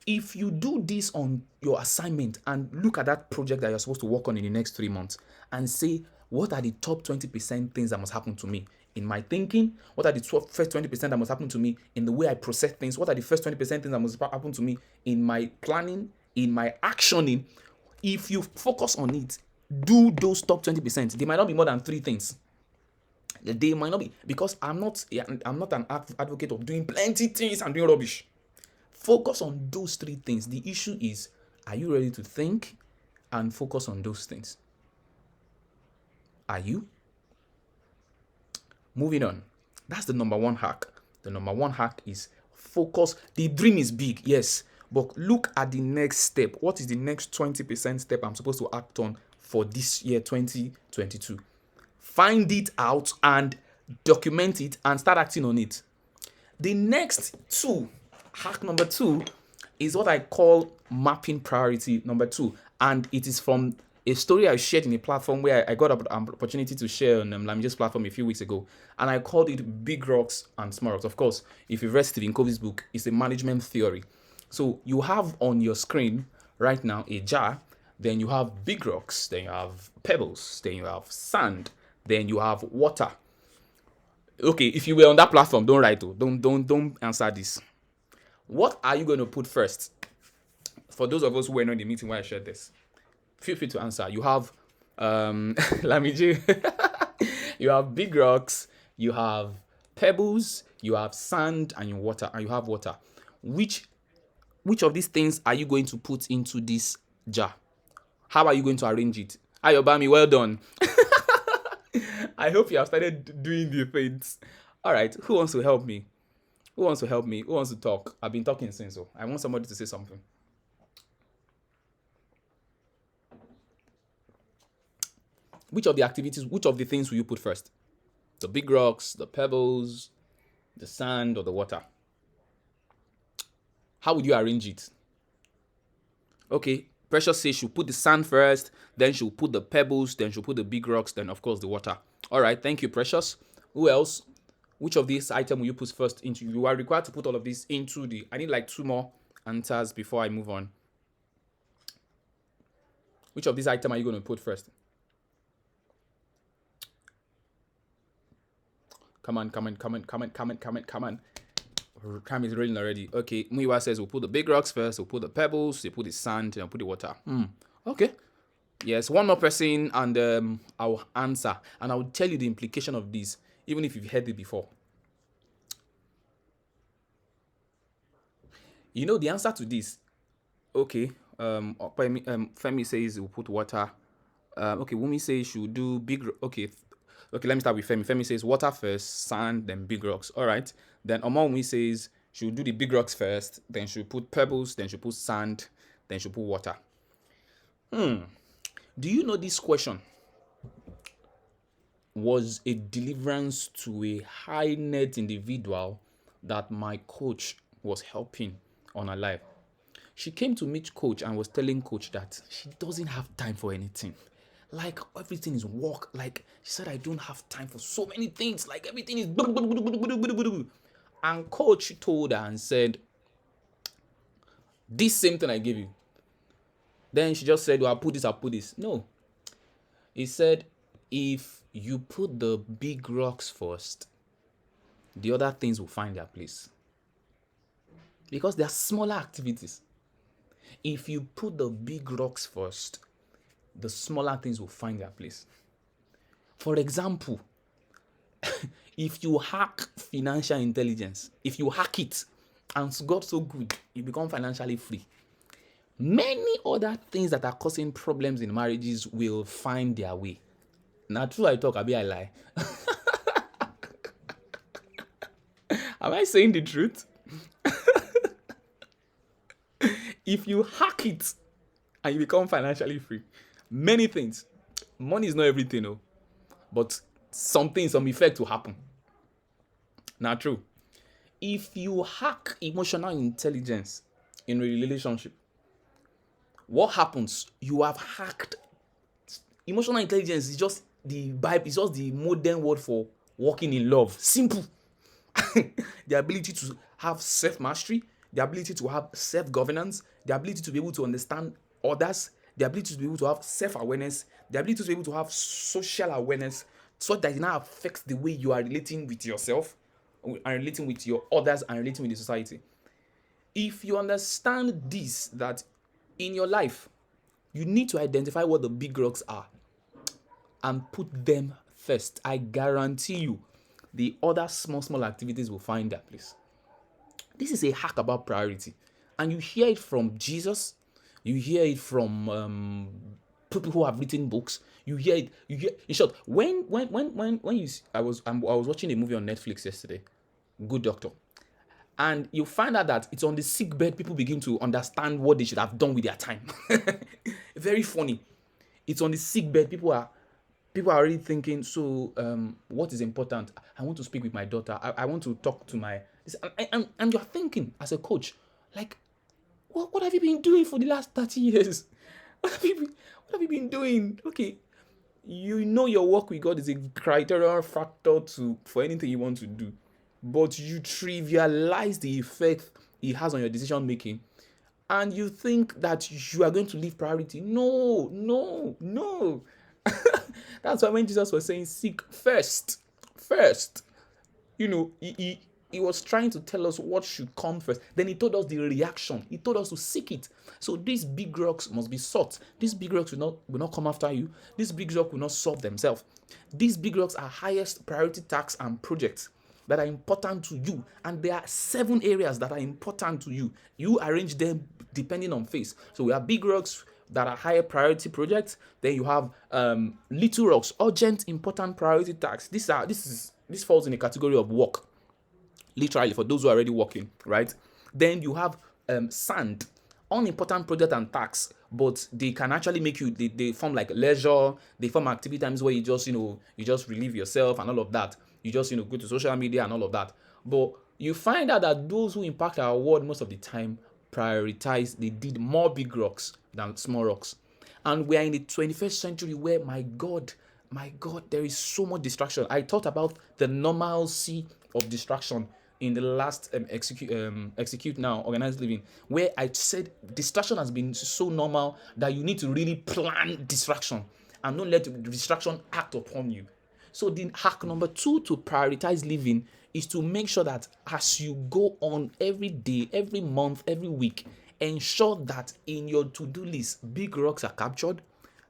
If you do this on your assignment and look at that project that you're supposed to work on in the next 3 months and say, what are the top 20% things that must happen to me in my thinking? What are the first 20% that must happen to me in the way I process things? What are the first 20% things that must happen to me in my planning, in my actioning? If you focus on it, do those top 20%. They might not be more than 3 things. They might not be, because I'm not an advocate of doing plenty things and doing rubbish. Focus on those 3 things. The issue is, are you ready to think and focus on those things? Are you? Moving on. That's the number 1 hack. The number 1 hack is focus. The dream is big, yes, but look at the next step. What is the next 20% step I'm supposed to act on for this year, 2022? Find it out and document it and start acting on it. The next 2, hack number 2, is what I call mapping priority number 2. And it is from a story I shared in a platform where I got an opportunity to share on Lamije's platform a few weeks ago. And I called it Big Rocks and Small Rocks. Of course, if you've read Stephen Covey's book, it's a management theory. So you have on your screen right now a jar, then you have big rocks, then you have pebbles, then you have sand, then you have water. Okay, if you were on that platform, don't write though. Don't answer this. What are you going to put first? For those of us who were not in the meeting where I shared this, feel free to answer. You have Lamije, you have big rocks, you have pebbles, you have sand, and you have water. Which of these things are you going to put into this jar? How are you going to arrange it? Ayobami, well done. I hope you have started doing the things. All right, who wants to help me? Who wants to talk? I've been talking since, so I want somebody to say something. Which of the things will you put first? The big rocks, the pebbles, the sand, or the water? How would you arrange it? Okay, Precious says she'll put the sand first, then she'll put the pebbles, then she'll put the big rocks, then of course the water. All right, thank you, Precious. Who else? Which of these items will you put first into? You are required to put all of this into I need like 2 more answers before I move on. Which of these items are you going to put first? Come on. Time is rolling already. Okay, Muiwa says we'll put the big rocks first, we'll put the pebbles, we'll put the sand, and we'll put the water. Okay. Yes, one more person, and I'll answer. And I'll tell you the implication of this, even if you've heard it before. You know the answer to this. Okay. Femi says we'll put water. Okay, Wumi says she'll do big. Okay, let me start with Femi. Femi says water first, sand, then big rocks. All right. Then Omawumi says she'll do the big rocks first, then she'll put pebbles, then she'll put sand, then she'll put water. Do you know this question was a deliverance to a high net individual that my coach was helping on her life? She came to meet coach and was telling coach that she doesn't have time for anything. Like everything is work. Like she said, I don't have time for so many things. Like everything is. And coach told her and said, this same thing I gave you. Then she just said, well, I'll put this. No. He said, if you put the big rocks first, the other things will find their place. Because they are smaller activities. If you put the big rocks first, the smaller things will find their place. For example, if you hack financial intelligence, if you hack it and got so good, you become financially free. Many other things that are causing problems in marriages will find their way. Now, true I talk, I lie. Am I saying the truth? If you hack it and you become financially free, many things. Money is not everything, no, but some effect will happen. Now, true. If you hack emotional intelligence in a relationship, what happens? You have hacked. Emotional intelligence is just the Bible. It's just the modern word for walking in love. Simple. The ability to have self-mastery, the ability to have self-governance, the ability to be able to understand others, the ability to be able to have self-awareness, the ability to be able to have social awareness, so that it now affects the way you are relating with yourself, and relating with your others, and relating with the society. If you understand this, that in your life, you need to identify what the big rocks are and put them first. I guarantee you, the other small activities will find their place. This is a hack about priority. And you hear it from Jesus. You hear it from people who have written books. You hear it. In short, when you, I was watching a movie on Netflix yesterday, Good Doctor, and you find out that it's on the sick bed people begin to understand what they should have done with their time. Very funny. It's on the sick bed people are already thinking. So, what is important? I want to speak with my daughter. I want to talk to my. And you're thinking as a coach, like, what have you been doing for the last 30 years? What have you been doing? Okay, you know your work with God is a criterion factor for anything you want to do, but you trivialize the effect it has on your decision making, and you think that you are going to leave priority. No. That's why when Jesus was saying seek first, you know, he was trying to tell us what should come first. Then he told us the reaction. He told us to seek it. So these big rocks must be sought. These big rocks will not come after you. These big rocks will not solve themselves. These big rocks are highest priority tasks and projects that are important to you. And there are 7 areas that are important to you. You arrange them depending on phase. So we have big rocks that are higher priority projects. Then you have little rocks, urgent, important priority tasks. This falls in the category of work. Literally, for those who are already working, right? Then you have sand, unimportant project and tasks, but they can actually make you, they form like leisure, they form activity times where you just relieve yourself and all of that. You just, go to social media and all of that. But you find out that those who impact our world most of the time they did more big rocks than small rocks. And we are in the 21st century where, my God, there is so much distraction. I thought about the normalcy of distraction in the last execute now organized living, where I said distraction has been so normal that you need to really plan distraction and don't let the distraction act upon you. So the hack number 2 to prioritize living is to make sure that as you go on every day, every month, every week, ensure that in your to-do list, big rocks are captured,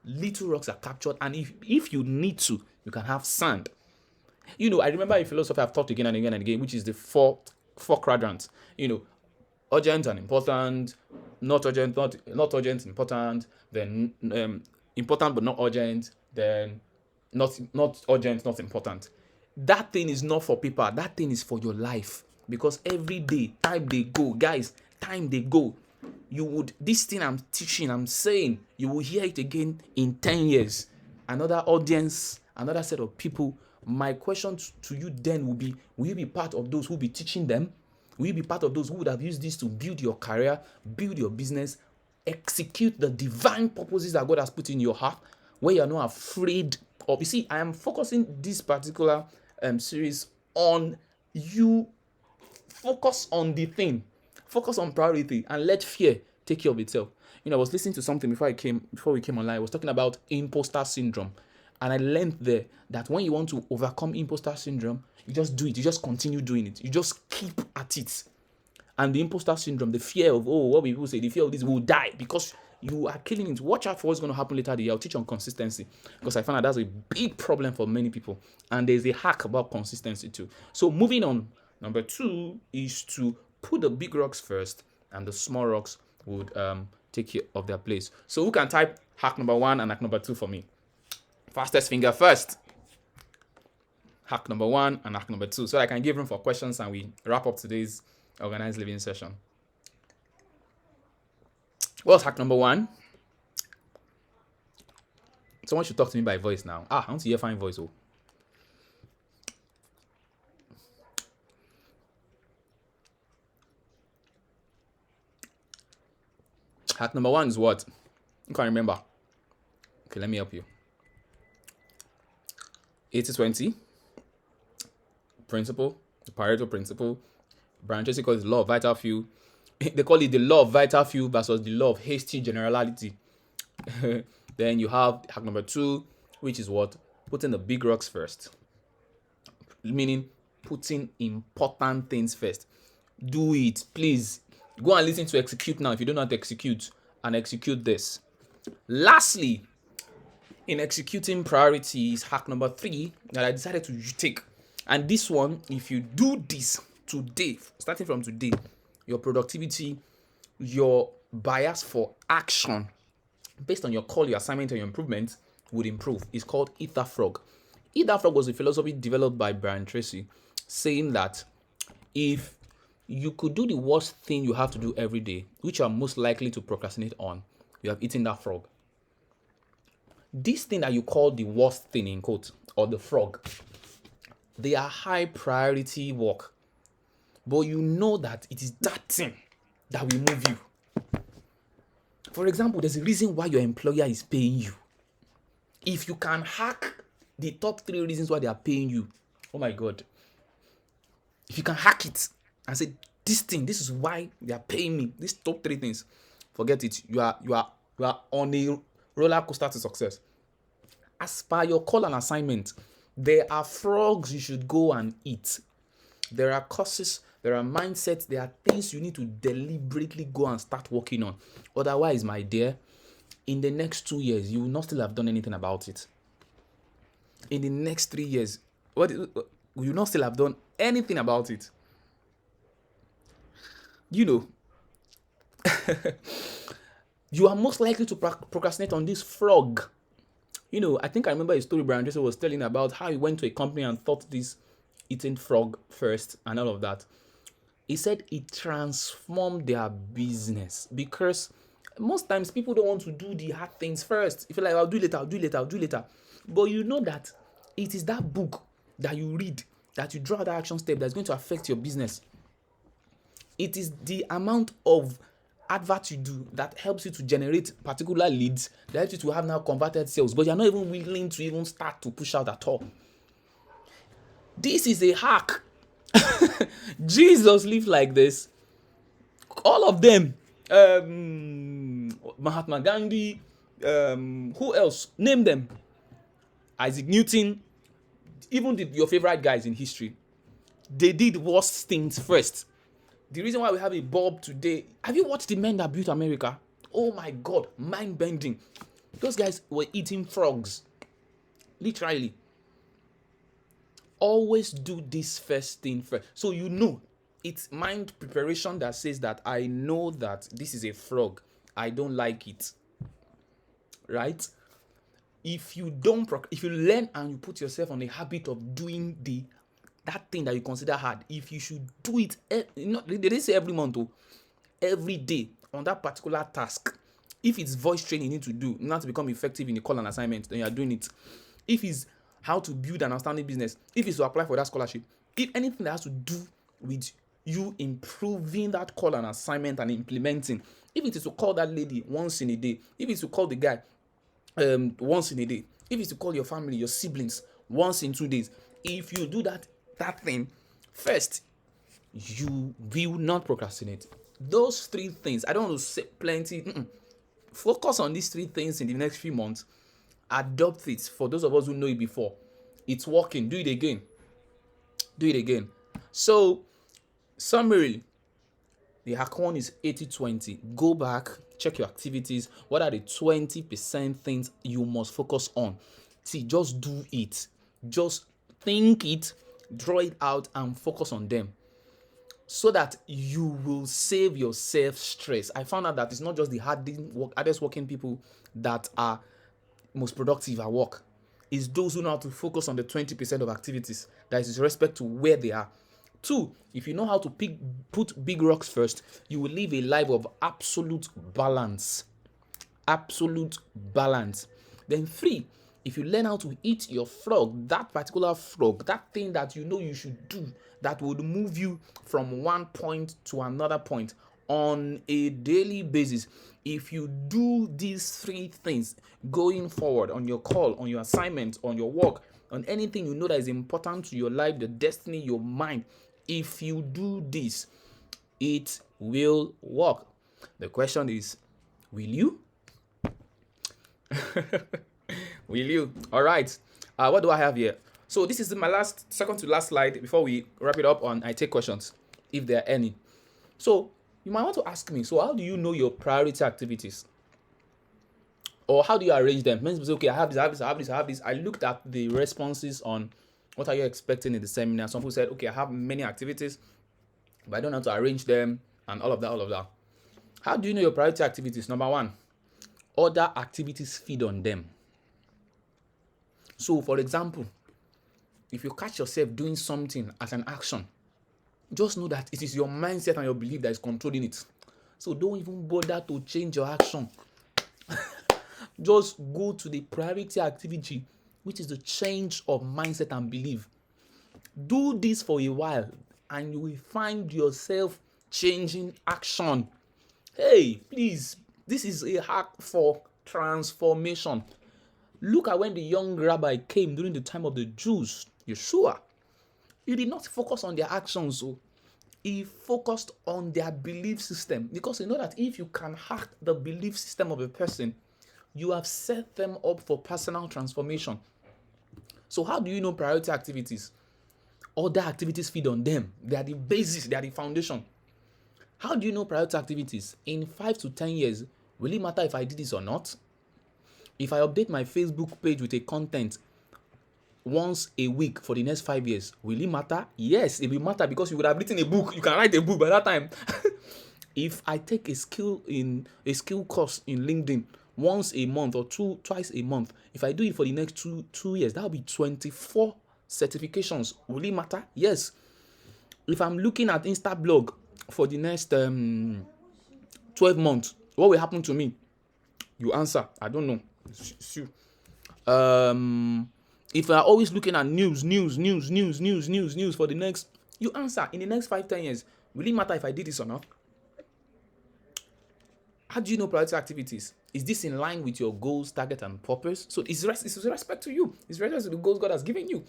little rocks are captured, and if you need to, you can have sand. I remember a philosophy I've taught again and again and again, which is the four quadrants. Urgent and important, not urgent, not urgent, important, then important but not urgent, then not urgent, not important. That thing is not for people. That thing is for your life, because every day time they go, guys. Time they go. This thing I'm teaching, I'm saying, you will hear it again in 10 years. Another audience, another set of people. My question to you then will be, will you be part of those who will be teaching them? Will you be part of those who would have used this to build your career, build your business, execute the divine purposes that God has put in your heart, where you're not afraid of? You see, I am focusing this particular series on you. Focus on the thing. Focus on priority and let fear take care of itself. I was listening to something before we came online. I was talking about imposter syndrome. And I learned there that when you want to overcome imposter syndrome, you just do it. You just continue doing it. You just keep at it. And the imposter syndrome, the fear of, what people say, the fear of this will die because you are killing it. Watch out for what's going to happen later in the year. I'll teach on consistency, because I found out that's a big problem for many people. And there's a hack about consistency too. So moving on, number 2 is to put the big rocks first, and the small rocks would take care of their place. So who can type hack number 1 and hack number 2 for me? Fastest finger first. Hack number 1 and hack number 2. So I can give room for questions and we wrap up today's organized living session. What's hack number 1? Someone should talk to me by voice now. I want to hear fine voice. Hack number 1 is what? You can't remember. Okay, let me help you. 80-20 principle, the Pareto principle. Brian Tracy calls it the law of vital few. They call it the law of vital few versus the law of hasty generality. Then you have hack number 2, which is what? Putting the big rocks first. Meaning putting important things first. Do it, please. Go and listen to execute now if you don't know how to execute, and execute this. Lastly, in executing priorities, hack number 3 that I decided to take. And this one, if you do this today, starting from today, your productivity, your bias for action, based on your call, your assignment, and your improvement, would improve. It's called Eat That Frog. Eat That Frog was a philosophy developed by Brian Tracy, saying that if you could do the worst thing you have to do every day, which you are most likely to procrastinate on, you have eaten that frog. This thing that you call the worst thing, in quote, or the frog, they are high priority work. But you know that it is that thing that will move you. For example, there's a reason why your employer is paying you. If you can hack the top 3 reasons why they are paying you, oh my God. If you can hack it and say, this is why they are paying me, these top 3 things, forget it. You are on a roller coaster to success. As per your call and assignment, there are frogs you should go and eat. There are courses, there are mindsets, there are things you need to deliberately go and start working on. Otherwise, my dear, in the next 2 years, you will not still have done anything about it. In the next 3 years, you will not still have done anything about it. You are most likely to procrastinate on this frog. I think I remember a story Brian Tracy was telling about how he went to a company and thought this eating frog first and all of that. He said it transformed their business, because most times people don't want to do the hard things first. If you're like, I'll do it later. But you know that it is that book that you read, that you draw that action step that's going to affect your business. It is the amount of advert you do that helps you to generate particular leads, that helps you to have now converted sales, but you're not even willing to even start to push out at all. This is a hack. Jesus lived like this. All of them. Mahatma Gandhi. Who else? Name them. Isaac Newton. Even your favorite guys in history. They did worse things first. The reason why we have a bulb today. Have you watched the men that built America? Oh my God, mind bending. Those guys were eating frogs. Literally. Always do this first thing first. So you know, it's mind preparation that says that I know that this is a frog. I don't like it. Right? If you learn and you put yourself on a habit of doing that thing that you consider hard, if you should do it, they didn't say every month, every day on that particular task. If it's voice training you need to do, not to become effective in a call and assignment, then you are doing it. If it's how to build an outstanding business, if it's to apply for that scholarship, if anything that has to do with you improving that call and assignment and implementing, if it is to call that lady once in a day, if it's to call the guy once in a day, if it's to call your family, your siblings once in 2 days, if you do that thing first, you will not procrastinate. Those 3 things, I don't want to say plenty. Focus on these 3 things in the next few months. Adopt it. For those of us who know it before, it's working. Do it again. So, summary, the hack one is 80-20. Go back, check your activities. What are the 20% things you must focus on? See, just do it. Just think it, draw it out, and focus on them, so that you will save yourself stress. I found out that it's not just the hardest working people that are most productive at work. It's those who know how to focus on the 20% of activities that is with respect to where they are. 2, if you know how to put big rocks first, you will live a life of absolute balance. Then 3, if you learn how to eat your frog, that particular frog, that thing that you know you should do, that would move you from one point to another point on a daily basis. If you do these 3 things going forward on your call, on your assignment, on your work, on anything you know that is important to your life, the destiny, your mind, if you do this, it will work. The question is, will you? Will you? All right. What do I have here? So this is my second to last slide before we wrap it up and I take questions, if there are any. So you might want to ask me, so how do you know your priority activities? Or how do you arrange them? Many people say, okay, I have this. I looked at the responses on what are you expecting in the seminar. Some people said, okay, I have many activities, but I don't know how to arrange them and all of that. How do you know your priority activities? Number 1, other activities feed on them. So, for example, if you catch yourself doing something as an action, just know that it is your mindset and your belief that is controlling it. So don't even bother to change your action. Just go to the priority activity, which is the change of mindset and belief. Do this for a while and you will find yourself changing action. Hey, please, this is a hack for transformation. Look at when the young rabbi came during the time of the Jews, Yeshua. He did not focus on their actions. So he focused on their belief system, because you know that if you can hack the belief system of a person, you have set them up for personal transformation. So how do you know priority activities? Other activities feed on them. They are the basis, they are the foundation. How do you know priority activities? In 5 to 10 years, will it matter if I did this or not? If I update my Facebook page with a content once a week for the next 5 years, will it matter? Yes, it will matter, because you would have written a book. You can write a book by that time. If I take a skill course in LinkedIn once a month or twice a month, if I do it for the next two years, that will be 24 certifications. Will it matter? Yes. If I'm looking at Instablog for the next 12 months, what will happen to me? You answer, I don't know. If you are always looking at news for the next, you answer, in the next 5-10 years, will it matter if I did this or not? How do you know priority activities? Is this in line with your goals, target, and purpose? So it's with respect to you. It's with respect to the goals God has given you.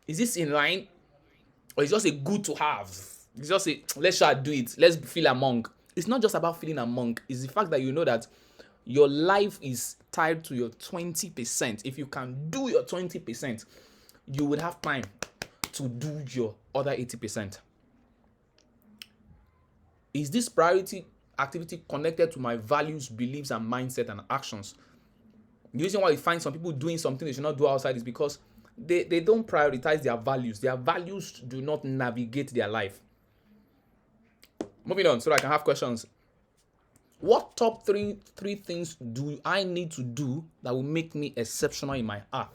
Is this in line or it's just a good to have. It's just a let's try to do it. Let's feel among. It's not just about feeling among. It's the fact that you know that your life is tied to your 20%. If you can do your 20%, you would have time to do your other 80%. Is this priority activity connected to my values, beliefs, and mindset and actions? The reason why you find some people doing something they should not do outside is because they don't prioritize their values. Their values do not navigate their life. Moving on, so that I can have questions. What top three things do I need to do that will make me exceptional in my art?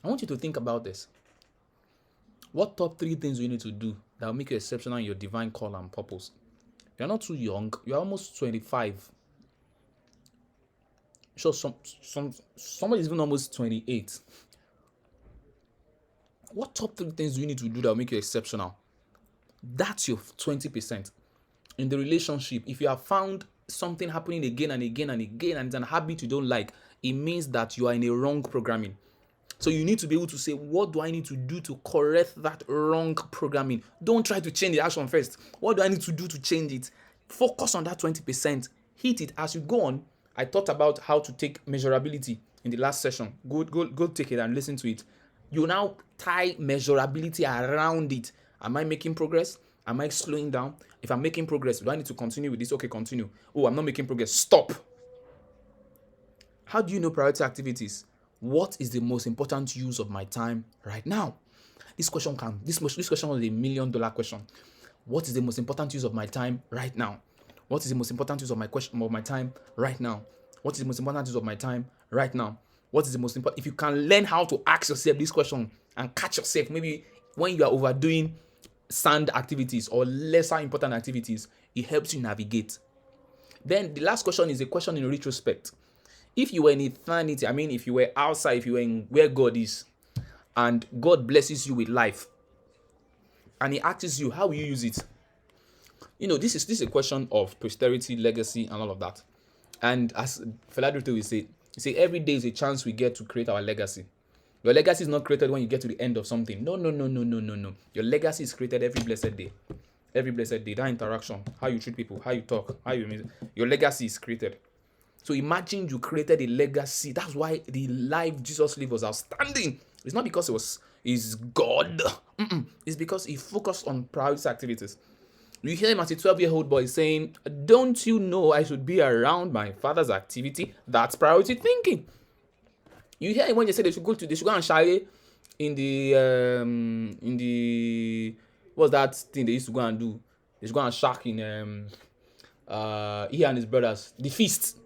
I want you to think about this. What top 3 things do you need to do that will make you exceptional in your divine call and purpose? You're not too young. You're almost 25. Sure, somebody is even almost 28. What top 3 things do you need to do that will make you exceptional? That's your 20%. In the relationship, if you have found something happening again and again and again, and it's an habit you don't like, it means that you are in a wrong programming. So you need to be able to say, what do I need to do to correct that wrong programming? Don't try to change the action first. What do I need to do to change it? Focus on that 20%. Hit it as you go on. I talked about how to take measurability in the last session. Go take it and listen to it. You now tie measurability around it. Am I making progress? Am I slowing down? If I'm making progress, do I need to continue with this? Okay, continue. Oh, I'm not making progress. Stop. How do you know priority activities? What is the most important use of my time right now? This question was a $1 million question. What is the most important use of my time right now? What is the most important use of my time right now? What is the most important use of my time right now? What is the most important? If you can learn how to ask yourself this question and catch yourself, maybe when you are overdoing sand activities or lesser important activities, it helps you navigate. Then the last question is a question in retrospect. If you were in eternity, if you were outside, if you were in where God is, and God blesses you with life, and He asks you, how will you use it? This is a question of posterity, legacy, and all of that. And as Fela Kuti will say, every day is a chance we get to create our legacy. Your legacy is not created when you get to the end of something. No. Your legacy is created every blessed day. Every blessed day. That interaction, how you treat people, how you talk, your legacy is created. So imagine you created a legacy. That's why the life Jesus lived was outstanding. It's not because he's God. It's because he focused on priority activities. You hear him as a 12-year-old boy saying, don't you know I should be around my father's activity? That's priority thinking. You hear him when they say they should go and share in the what's that thing they used to go and do? They should go and shark in he and his brothers. The feast.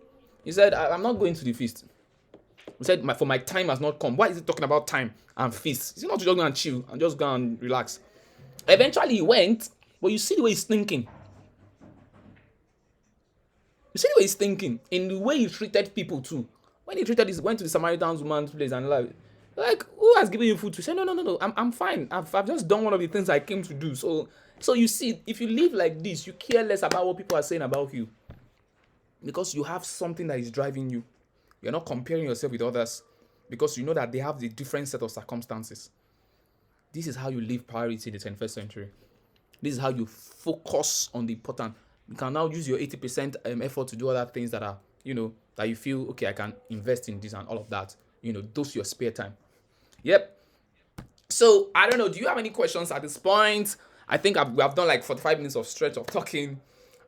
He said, I'm not going to the feast. He said, for my time has not come. Why is he talking about time and feast? Is he not to just go and chill and just go and relax? Eventually he went, but you see the way he's thinking. You see the way he's thinking, in the way he treated people too. When he went to the Samaritan woman's place and like, who has given you food to? He said, no, I'm fine. I've just done one of the things I came to do. So you see, if you live like this, you care less about what people are saying about you. Because you have something that is driving you. You're not comparing yourself with others because you know that they have the different set of circumstances. This is how you live priority in the 21st century. This is how you focus on the important. You can now use your 80% effort to do other things that are, that you feel, okay, I can invest in this and all of that. Those your spare time. Yep. So, I don't know. Do you have any questions at this point? I think we have done like 45 minutes of stretch of talking.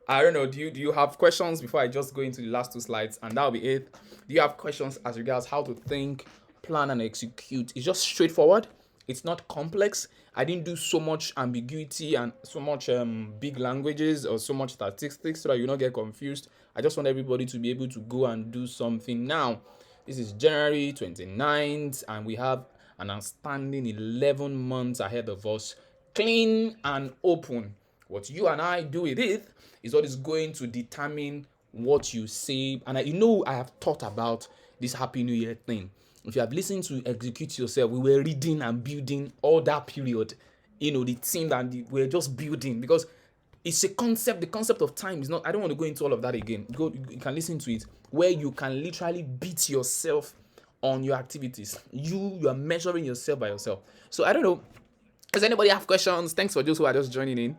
I don't know, do you have questions before I just go into the last 2 slides? And that'll be it. Do you have questions as regards how to think, plan, and execute? It's just straightforward. It's not complex. I didn't do so much ambiguity and so much big languages or so much statistics so that you don't get confused. I just want everybody to be able to go and do something now. This is January 29th, and we have an outstanding 11 months ahead of us, clean and open. What you and I do with it is what is going to determine what you say. And I have thought about this Happy New Year thing. If you have listened to Execute Yourself, we were reading and building all that period. The team that we're just building, because it's a concept. The concept of time is not, I don't want to go into all of that again. You can listen to it, where you can literally beat yourself on your activities. You are measuring yourself by yourself. So I don't know. Does anybody have questions? Thanks for those who are just joining in.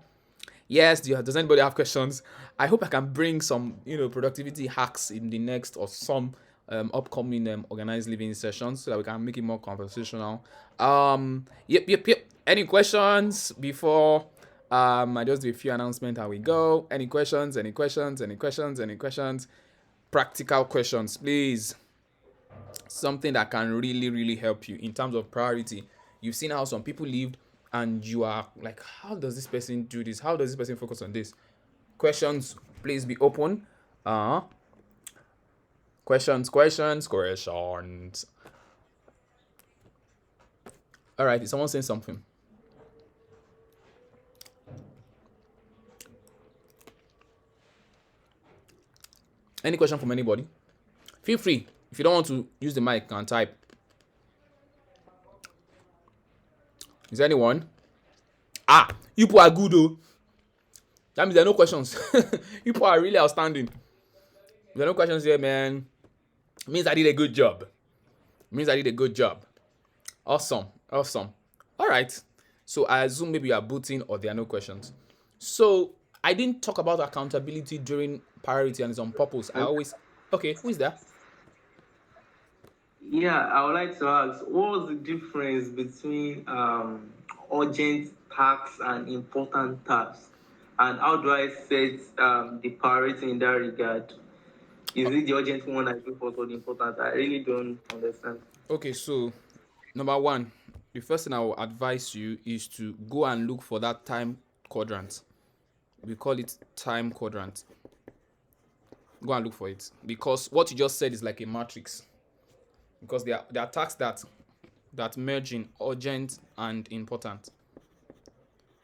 Yes, does anybody have questions? I hope I can bring some, productivity hacks in the next or some upcoming organized living sessions so that we can make it more conversational. Yep. Any questions before I just do a few announcements and we go? Any questions? Any questions? Any questions? Any questions? Practical questions, please. Something that can really, really help you in terms of priority. You've seen how some people lived, and you are like, how does this person do this? How does this person focus on this? Questions, please be open. Questions. All right, is someone saying something? Any question from anybody? Feel free. If you don't want to use the mic, you can type. Is there anyone? You people are good though. That means there are no questions. You people are really outstanding. There are no questions here, man. Means I did a good job. Awesome. All right. So I assume maybe you are booting or there are no questions. So I didn't talk about accountability during priority and it's on purpose. Okay, who is there? Yeah, I would like to ask, what was the difference between urgent tasks and important tasks? And how do I set the priority in that regard? Is it the urgent one I do first or the important? I really don't understand. Okay, so number one, the first thing I will advise you is to go and look for that time quadrant. We call it time quadrant. Go and look for it, because what you just said is like a matrix. Because there are tasks that merge in urgent and important.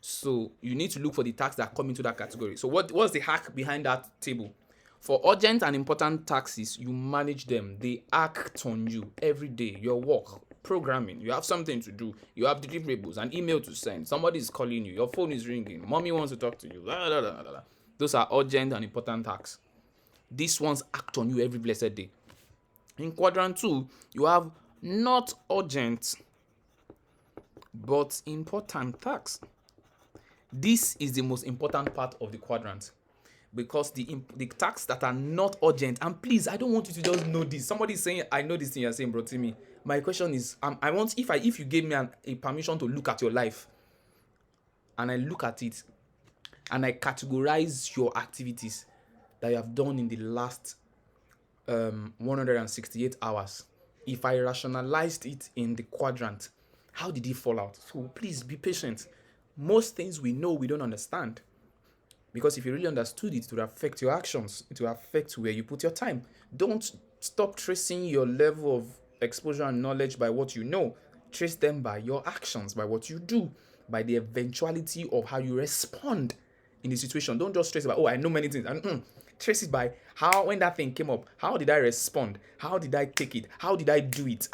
So you need to look for the tasks that come into that category. So what's the hack behind that table? For urgent and important tasks, you manage them. They act on you every day. Your work, programming, you have something to do. You have deliverables, an email to send. Somebody is calling you. Your phone is ringing. Mommy wants to talk to you. Blah, blah, blah, blah. Those are urgent and important tasks. These ones act on you every blessed day. In quadrant 2, you have not urgent but important tasks. This is the most important part of the quadrant, because the tasks that are not urgent, and please, I don't want you to just know this. Somebody is saying, I know this thing you're saying, bro, to me. My question is, I want, if you gave me a permission to look at your life, and I look at it, and I categorize your activities that you have done in the last 168 hours, if I rationalized it in the quadrant, how did it fall out? So please be patient. Most things we know we don't understand, because if you really understood it, it would affect your actions. It will affect where you put your time. Don't stop tracing your level of exposure and knowledge by what you know. Trace them by your actions, by what you do, by the eventuality of how you respond in the situation. Don't just trace it by, I know many things. Trace it by how, when that thing came up, how did I respond? How did I take it? How did I do it?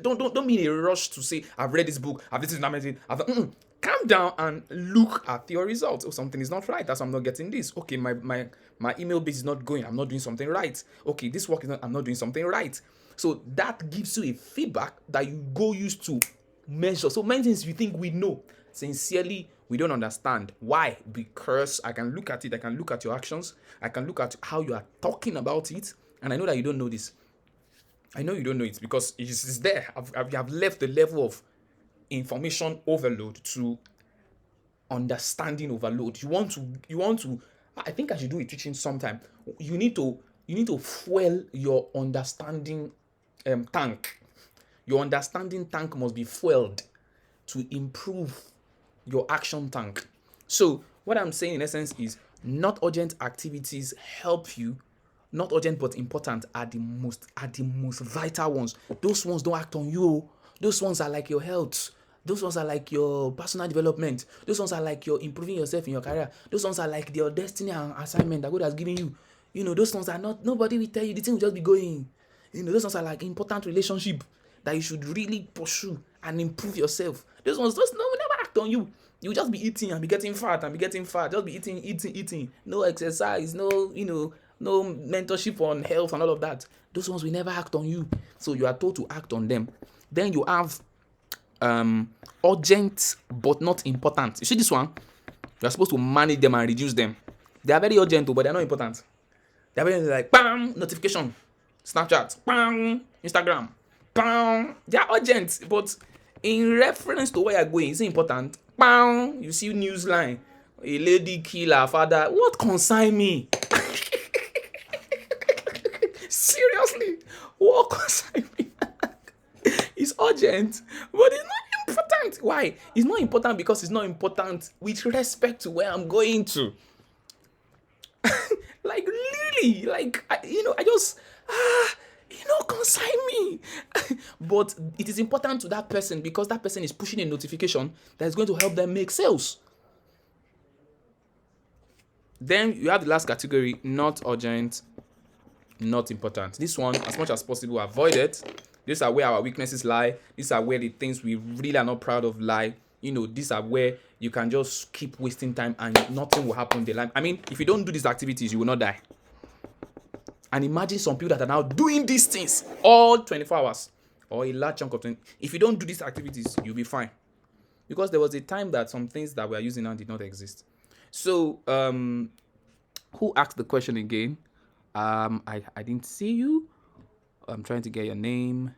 Don't be in a rush to say, I've read this book, I've listened to that. Calm down and look at your results. Something is not right. That's why I'm not getting this. Okay, my email base is not going. I'm not doing something right. Okay, this work I'm not doing something right. So that gives you a feedback that you go use to measure. So many things you think we know, sincerely, we don't understand. Why? Because I can look at it. I can look at your actions. I can look at how you are talking about it. And I know that you don't know this. I know you don't know it because it is there. I've left the level of information overload to understanding overload. You want to. I think I should do a teaching sometime. You need to fuel your understanding tank. Your understanding tank must be fueled to improve your action tank. So what I'm saying in essence is, not urgent activities help you. Not urgent but important are the most vital ones. Those ones don't act on you. Those ones are like your health. Those ones are like your personal development. Those ones are like your improving yourself in your career. Those ones are like your destiny and assignment that God has given you. Those ones are not, nobody will tell you, the thing will just be going. Those ones are like important relationship that you should really pursue and improve yourself. Those ones will never act on you. You just be eating and be getting fat. Just be eating. No exercise, no mentorship on health and all of that. Those ones will never act on you. So you are told to act on them. Then you have urgent but not important. You see this one? You're supposed to manage them and reduce them. They are very urgent, but they're not important. They're very like bam, notification, Snapchat, bam, Instagram, bam. They are urgent, but in reference to where you're going, is it important? Bam, you see newsline, a lady kill her father. What concern me? Seriously, what concern me? It's urgent, but it's not important. Why? It's not important because it's not important with respect to where I'm going to. Like really, like I just concern me. But it is important to that person because that person is pushing a notification that is going to help them make sales. Then you have the last category: not urgent, not important. This one, as much as possible, avoid it. These are where our weaknesses lie. These are where the things we really are not proud of lie. These are where you can just keep wasting time and nothing will happen in the life. I mean, if you don't do these activities, you will not die. And imagine some people that are now doing these things all 24 hours or a large chunk of time. If you don't do these activities, you'll be fine. Because there was a time that some things that we are using now did not exist. So, who asked the question again? I didn't see you. I'm trying to get your name.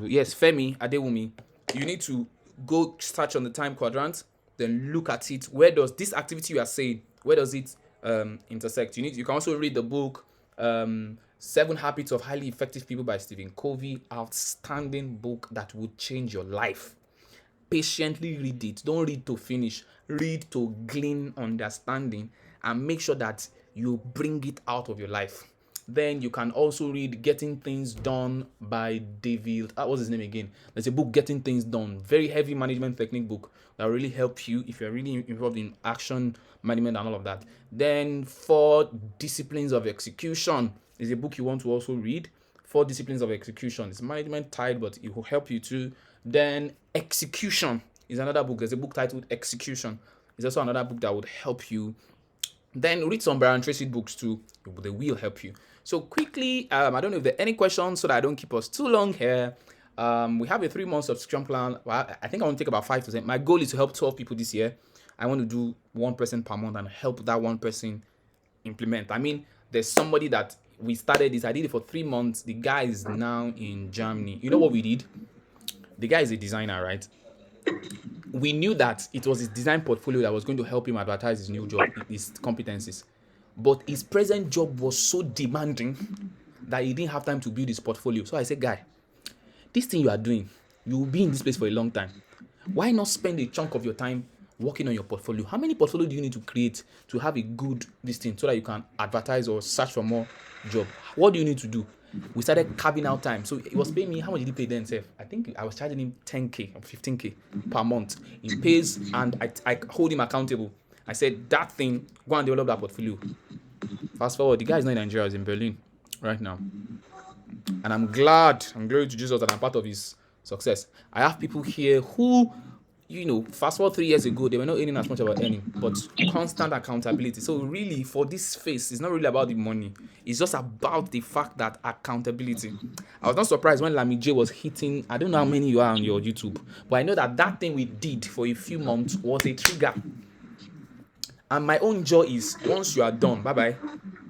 Yes, Femi Adewumi. You need to go search on the time quadrant, then look at it. Where does this activity you are saying, where does it intersect? You can also read the book 7 Habits of Highly Effective People by Stephen Covey. Outstanding book that would change your life. Patiently read it. Don't read to finish. Read to glean understanding and make sure that you bring it out of your life. Then you can also read Getting Things Done by David. What's his name again? There's a book, Getting Things Done. Very heavy management technique book that will really help you if you're really involved in action management and all of that. Then 4 Disciplines of Execution is a book you want to also read. 4 Disciplines of Execution. It's management tied, but it will help you too. Then Execution is another book. There's a book titled Execution. It's also another book that would help you. Then read some Brian Tracy books too. They will help you. So quickly, I don't know if there are any questions so that I don't keep us too long here. We have a 3-month subscription plan. Well, I think I want to take about 5 to 10. My goal is to help 12 people this year. I want to do 1 person per month and help that 1 person implement. I mean, there's somebody that we started this. I did it for 3 months. The guy is now in Germany. You know what we did? The guy is a designer, right? We knew that it was his design portfolio that was going to help him advertise his new job, his competencies. But his present job was so demanding that he didn't have time to build his portfolio. So I said, guy, this thing you are doing, you will be in this place for a long time. Why not spend a chunk of your time working on your portfolio? How many portfolio do you need to create to have a good this thing so that you can advertise or search for more job? What do you need to do? We started carving out time. So he was paying me, how much did he pay then, Seth? I think I was charging him 10K or 15K per month. He pays and I hold him accountable. I said, that thing, go and develop that portfolio. Fast forward, the guy is not in Nigeria, he's in Berlin right now. And I'm glory to Jesus that I'm part of his success. I have people here who, fast forward 3 years ago, they were not earning as much about earning, but constant accountability. So really, for this phase, it's not really about the money. It's just about the fact that accountability. I was not surprised when Lami J was hitting, I don't know how many you are on your YouTube, but I know that thing we did for a few months was a trigger. And my own joy is, once you are done, bye-bye,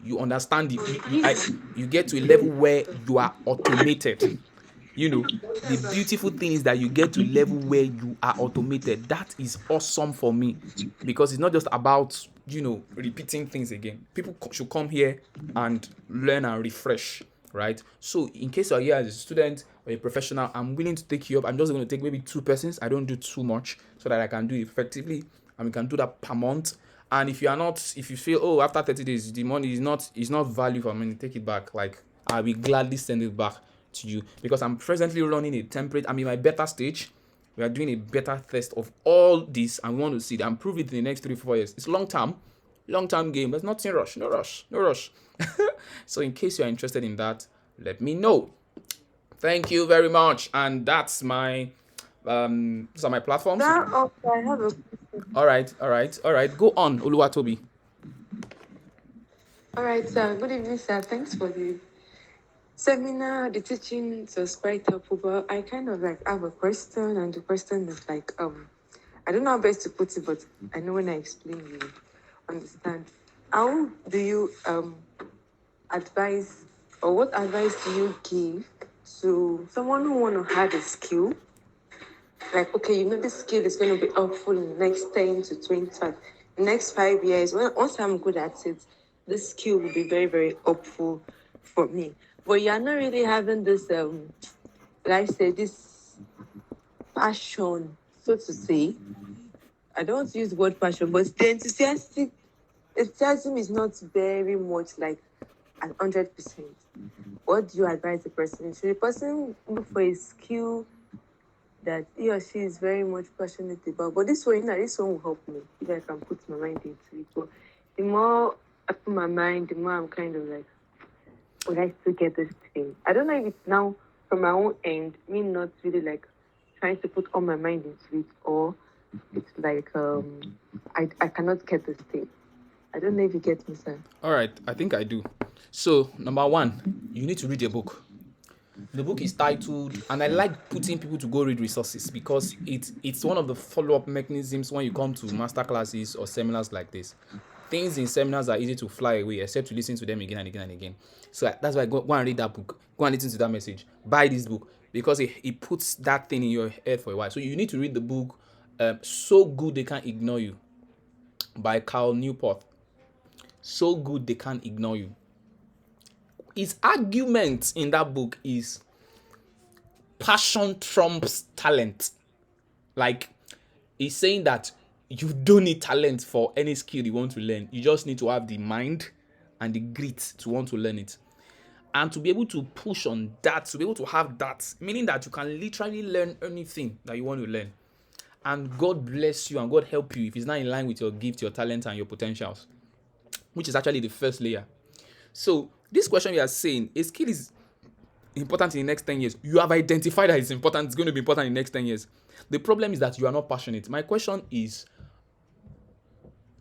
you understand it. You get to a level where you are automated. The beautiful thing is that you get to a level where you are automated. That is awesome for me because it's not just about, repeating things again. People should come here and learn and refresh, right? So in case you're here as a student or a professional, I'm willing to take you up. I'm just going to take maybe 2 persons. I don't do too much so that I can do it effectively. And we can do that per month. And if you feel, after 30 days, the money is not value for money, take it back. Like, I will gladly send it back to you because I'm presently running a template. I'm in my beta stage. We are doing a beta test of all this and we want to see it and prove it in the next 3-4 years. It's long term game. There's nothing rush. No rush. So in case you're interested in that, let me know. Thank you very much. And that's my these are my platforms. I have a question. All right. Go on, Oluwatobi. All right, sir. Good evening, sir. Thanks for the seminar, the teaching was quite helpful, but I kind of like have a question, and the question is like, I don't know how best to put it, but I know when I explain, you understand. How do you advise, or what advice do you give to someone who want to have a skill? Like, okay, you know, this skill is going to be helpful in the next 10 to 25, the next 5 years. Once I'm good at it, this skill will be very, very helpful for me. But you're not really having this, like I say, this passion, so to say. I don't want to use the word passion, but the enthusiasm is not very much like 100%. What do you advise the person? Should the person look for a skill that he or she is very much passionate about? But this one will help me if I can put my mind into it. But the more I put my mind, the more I'm kind of like, would I still get this thing? I don't know if it's now from my own end, me not really like trying to put all my mind into it, or it's like I cannot get this thing. I don't know if you get me, sir. All right, I think I do. So, number one, you need to read a book. The book is titled, and I like putting people to go read resources because it's one of the follow-up mechanisms when you come to master classes or seminars like this. Things in seminars are easy to fly away except to listen to them again and again and again. So that's why go and read that book. Go and listen to that message. Buy this book because it puts that thing in your head for a while. So you need to read the book, So Good They Can't Ignore You by Cal Newport. So good they can't ignore you. His argument in that book is passion trumps talent. Like, he's saying that you don't need talent for any skill you want to learn. You just need to have the mind and the grit to want to learn it. And to be able to push on that, to be able to have that, meaning that you can literally learn anything that you want to learn. And God bless you and God help you if it's not in line with your gift, your talent, and your potentials, which is actually the first layer. So this question we are saying, a skill is important in the next 10 years. You have identified that it's important. It's going to be important in the next 10 years. The problem is that you are not passionate. My question is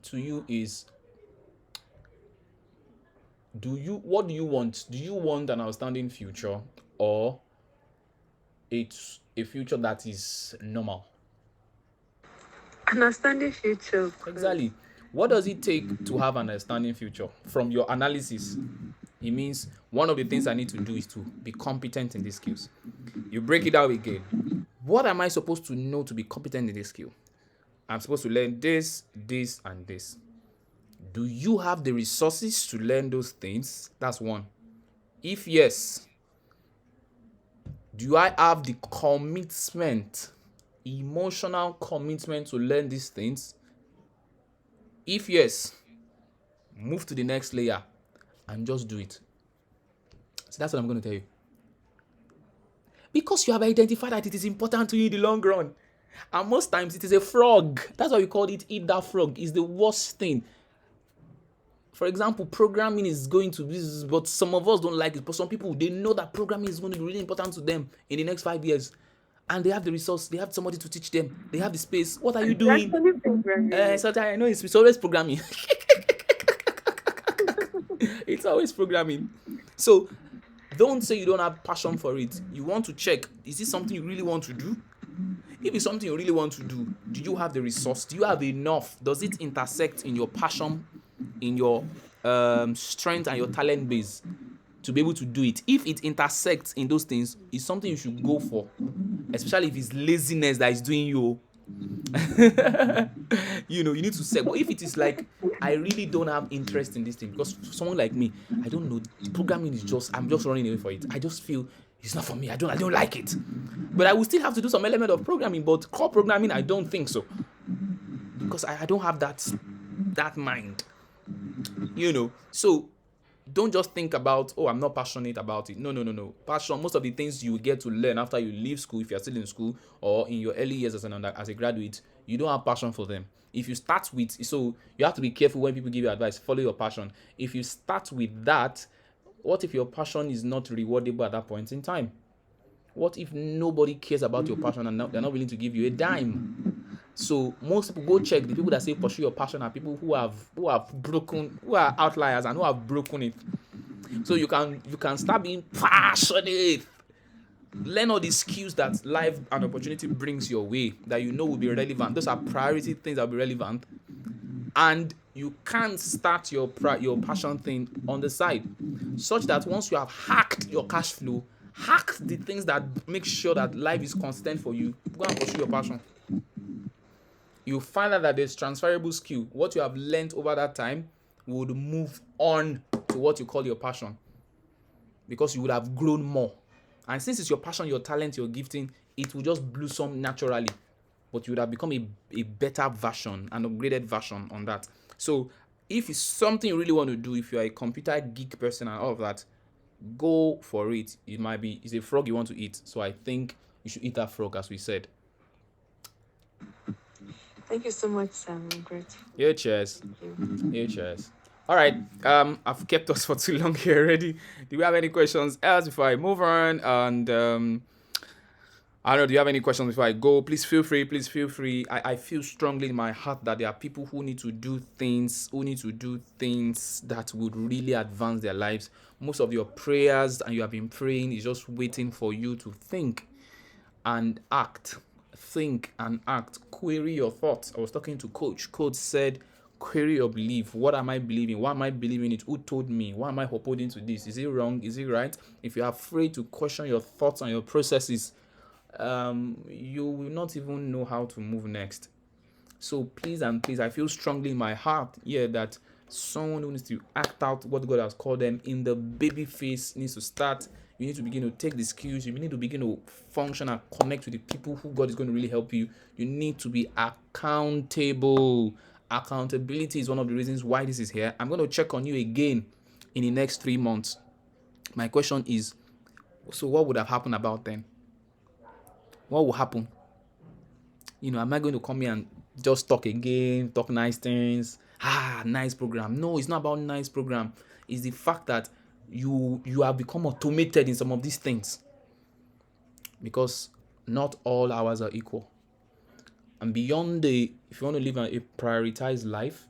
to you is, what do you want? Do you want an outstanding future, or it's a future that is normal? An outstanding future. Exactly. What does it take to have an outstanding future? From your analysis, it means one of the things I need to do is to be competent in these skills. You break it out again. What am I supposed to know to be competent in this skill? I'm supposed to learn this, this, and this. Do you have the resources to learn those things? That's one. If yes, do I have the commitment, emotional commitment to learn these things? If yes, move to the next layer and just do it. So that's what I'm going to tell you. Because you have identified that it is important to you in the long run. And most times it is a frog. That's why we call it eat that frog. It's the worst thing. For example, programming is going to be, but some of us don't like it. But some people, they know that programming is going to be really important to them in the next 5 years. And they have the resource, they have somebody to teach them, they have the space. What are you doing? So I know it's always programming. It's always programming. So don't say you don't have passion for it. You want to check, is this something you really want to do? If it's something you really want to do, do you have the resource? Do you have enough? Does it intersect in your passion, in your strength and your talent base to be able to do it? If it intersects in those things, it's something you should go for, especially if it's laziness that is doing you. You need to say. But if it is like, I really don't have interest in this thing, because for someone like me, I don't know, programming is just, I'm just running away for it. I just feel it's not for me. I don't like it. But I will still have to do some element of programming, but core programming, I don't think so, because I don't have that mind. So don't just think about, I'm not passionate about it. No. Passion, most of the things you get to learn after you leave school, if you're still in school, or in your early years as a graduate, you don't have passion for them. If you start with, so you have to be careful when people give you advice, follow your passion. If you start with that, what if your passion is not rewardable at that point in time? What if nobody cares about your passion and they're not willing to give you a dime? So most people, go check the people that say pursue your passion are people who are outliers and who have broken it. So you can start being passionate. Learn all the skills that life and opportunity brings your way that you know will be relevant. Those are priority things that will be relevant. And you can't start your passion thing on the side, such that once you have hacked your cash flow, hacked the things that make sure that life is constant for you, go and pursue your passion. You find out that there's transferable skill. What you have learned over that time would move on to what you call your passion, because you would have grown more. And since it's your passion, your talent, your gifting, it will just blossom naturally. But you would have become a better version, an upgraded version on that. So if it's something you really want to do, if you're a computer geek person and all of that, go for it. It's a frog you want to eat. So I think you should eat that frog, as we said. Thank you so much, Sam. I'm grateful. Yeah, cheers. Yeah, cheers. All right. I've kept us for too long here already. Do we have any questions else before I move on? And I don't know. Do you have any questions before I go? Please feel free. Please feel free. I feel strongly in my heart that there are people who need to do things that would really advance their lives. Most of your prayers and you have been praying is just waiting for you to think and act. Think and act. Query your thoughts. I was talking to Coach. Coach said, query your belief. What am I believing? Why am I believing it? Who told me? Why am I upholding to this? Is it wrong? Is it right? If you're afraid to question your thoughts and your processes, you will not even know how to move next. So please and please, I feel strongly in my heart here that someone who needs to act out what God has called them in the baby phase needs to start. You need to begin to take the skills. You need to begin to function and connect with the people who God is going to really help you. You need to be accountable. Accountability is one of the reasons why this is here. I'm going to check on you again in the next 3 months. My question is, so what would have happened about then? What will happen? Am I going to come here and just talk again, talk nice things? Nice program. No, it's not about nice program. It's the fact that you have become automated in some of these things, because not all hours are equal. And beyond if you want to live a prioritized life,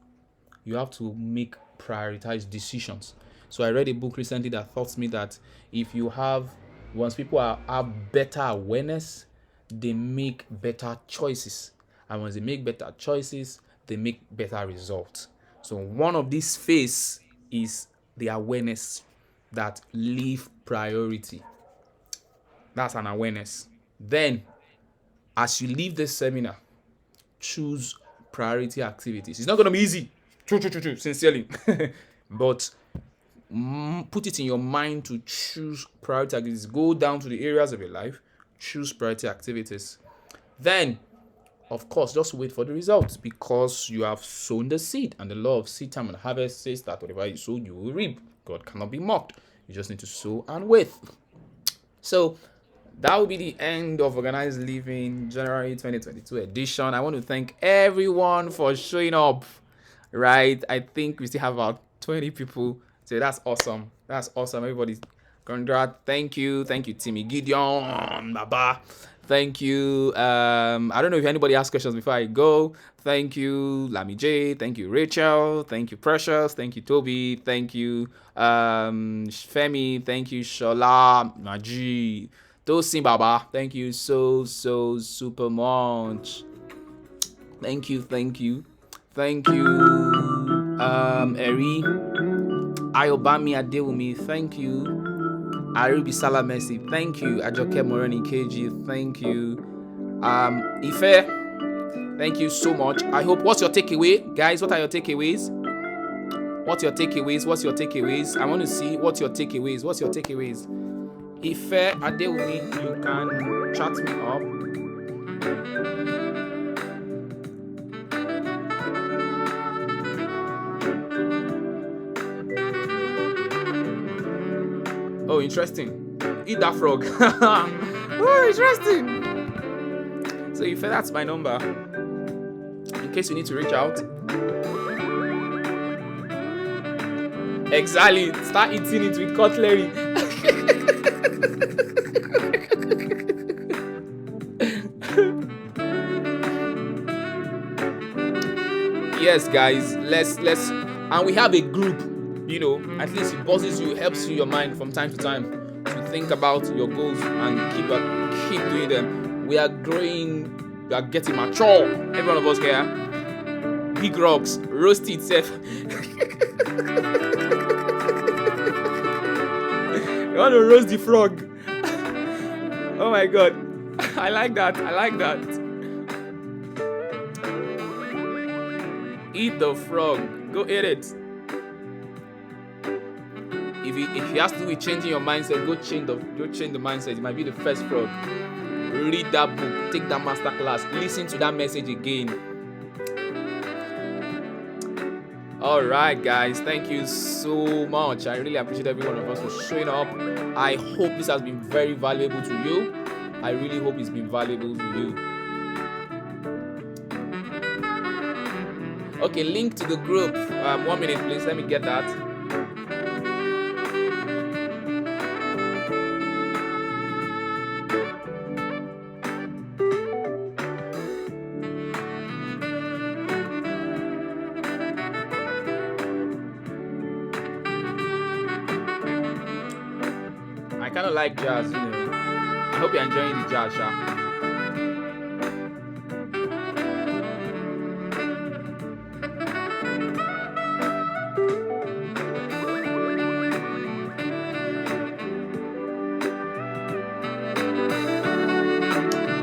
you have to make prioritized decisions. So I read a book recently that taught me that once people have better awareness, they make better choices. And once they make better choices, they make better results. So one of these phases is the awareness that leave priority. That's an awareness. Then, as you leave this seminar, choose priority activities. It's not going to be easy, sincerely, but put it in your mind to choose priority activities. Go down to the areas of your life, choose priority activities. Then, of course, just wait for the results, because you have sown the seed, and the law of seed time and harvest says that whatever you sow, you will reap. God cannot be mocked. You just need to sow and wait. So that will be the end of Organized Living January 2022 edition. I want to thank everyone for showing up. Right, I think we still have about 20 people. So that's awesome. That's awesome. Everybody, congrats. Thank you, Timmy Gideon, Baba. Thank you. I don't know if anybody has questions before I go. Thank you, Lami J. Thank you, Rachel. Thank you, Precious. Thank you, Toby. Thank you, Femi. Thank you, Shola, Maji, Tosin Baba. Thank you so super much. Thank you. Eri, Ayobami Adewumi. Thank you. Arubi Salamesi, thank you. Ajoke Moreni KG, thank you. Ife, thank you so much. I hope, what's your takeaway? Guys, what are your takeaways? What's your takeaways? I want to see what's your takeaways. Ife Adewumi, you can chat me up. Oh, interesting. Eat that frog. Oh, interesting. So if that's my number, in case you need to reach out. Exactly. Start eating it with cutlery. Yes, guys. Let's and we have a group. at least it bosses you, helps you your mind from time to time to think about your goals and keep doing them. We are growing, we are getting mature. Every one of us here. Big rocks, roast it itself. You want to roast the frog? Oh my god. I like that. Eat the frog. Go eat it. If it has to do with changing your mindset, go change the mindset. It might be the first frog. Read that book, take that master class, listen to that message again. Alright guys, thank you so much. I really appreciate every one of us for showing up. I hope this has been very valuable to you. I really hope it's been valuable to you. Okay, link to the group. 1 minute please, let me get that. I kind of like jazz, I hope you're enjoying the jazz, Sha.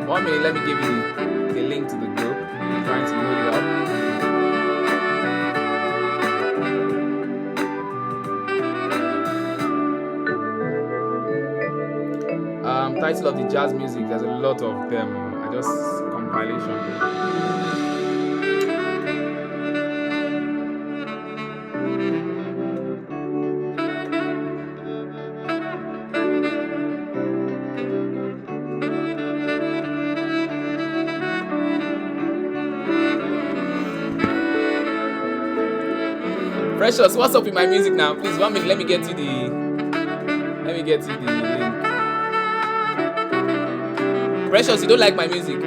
One minute, let me give you the link to the group. I'm trying to load it up. Title of the jazz music, there's a lot of them. I just compilation. Precious, what's up with my music now? Please, 1 minute, let me get you the link. Precious, you don't like my music?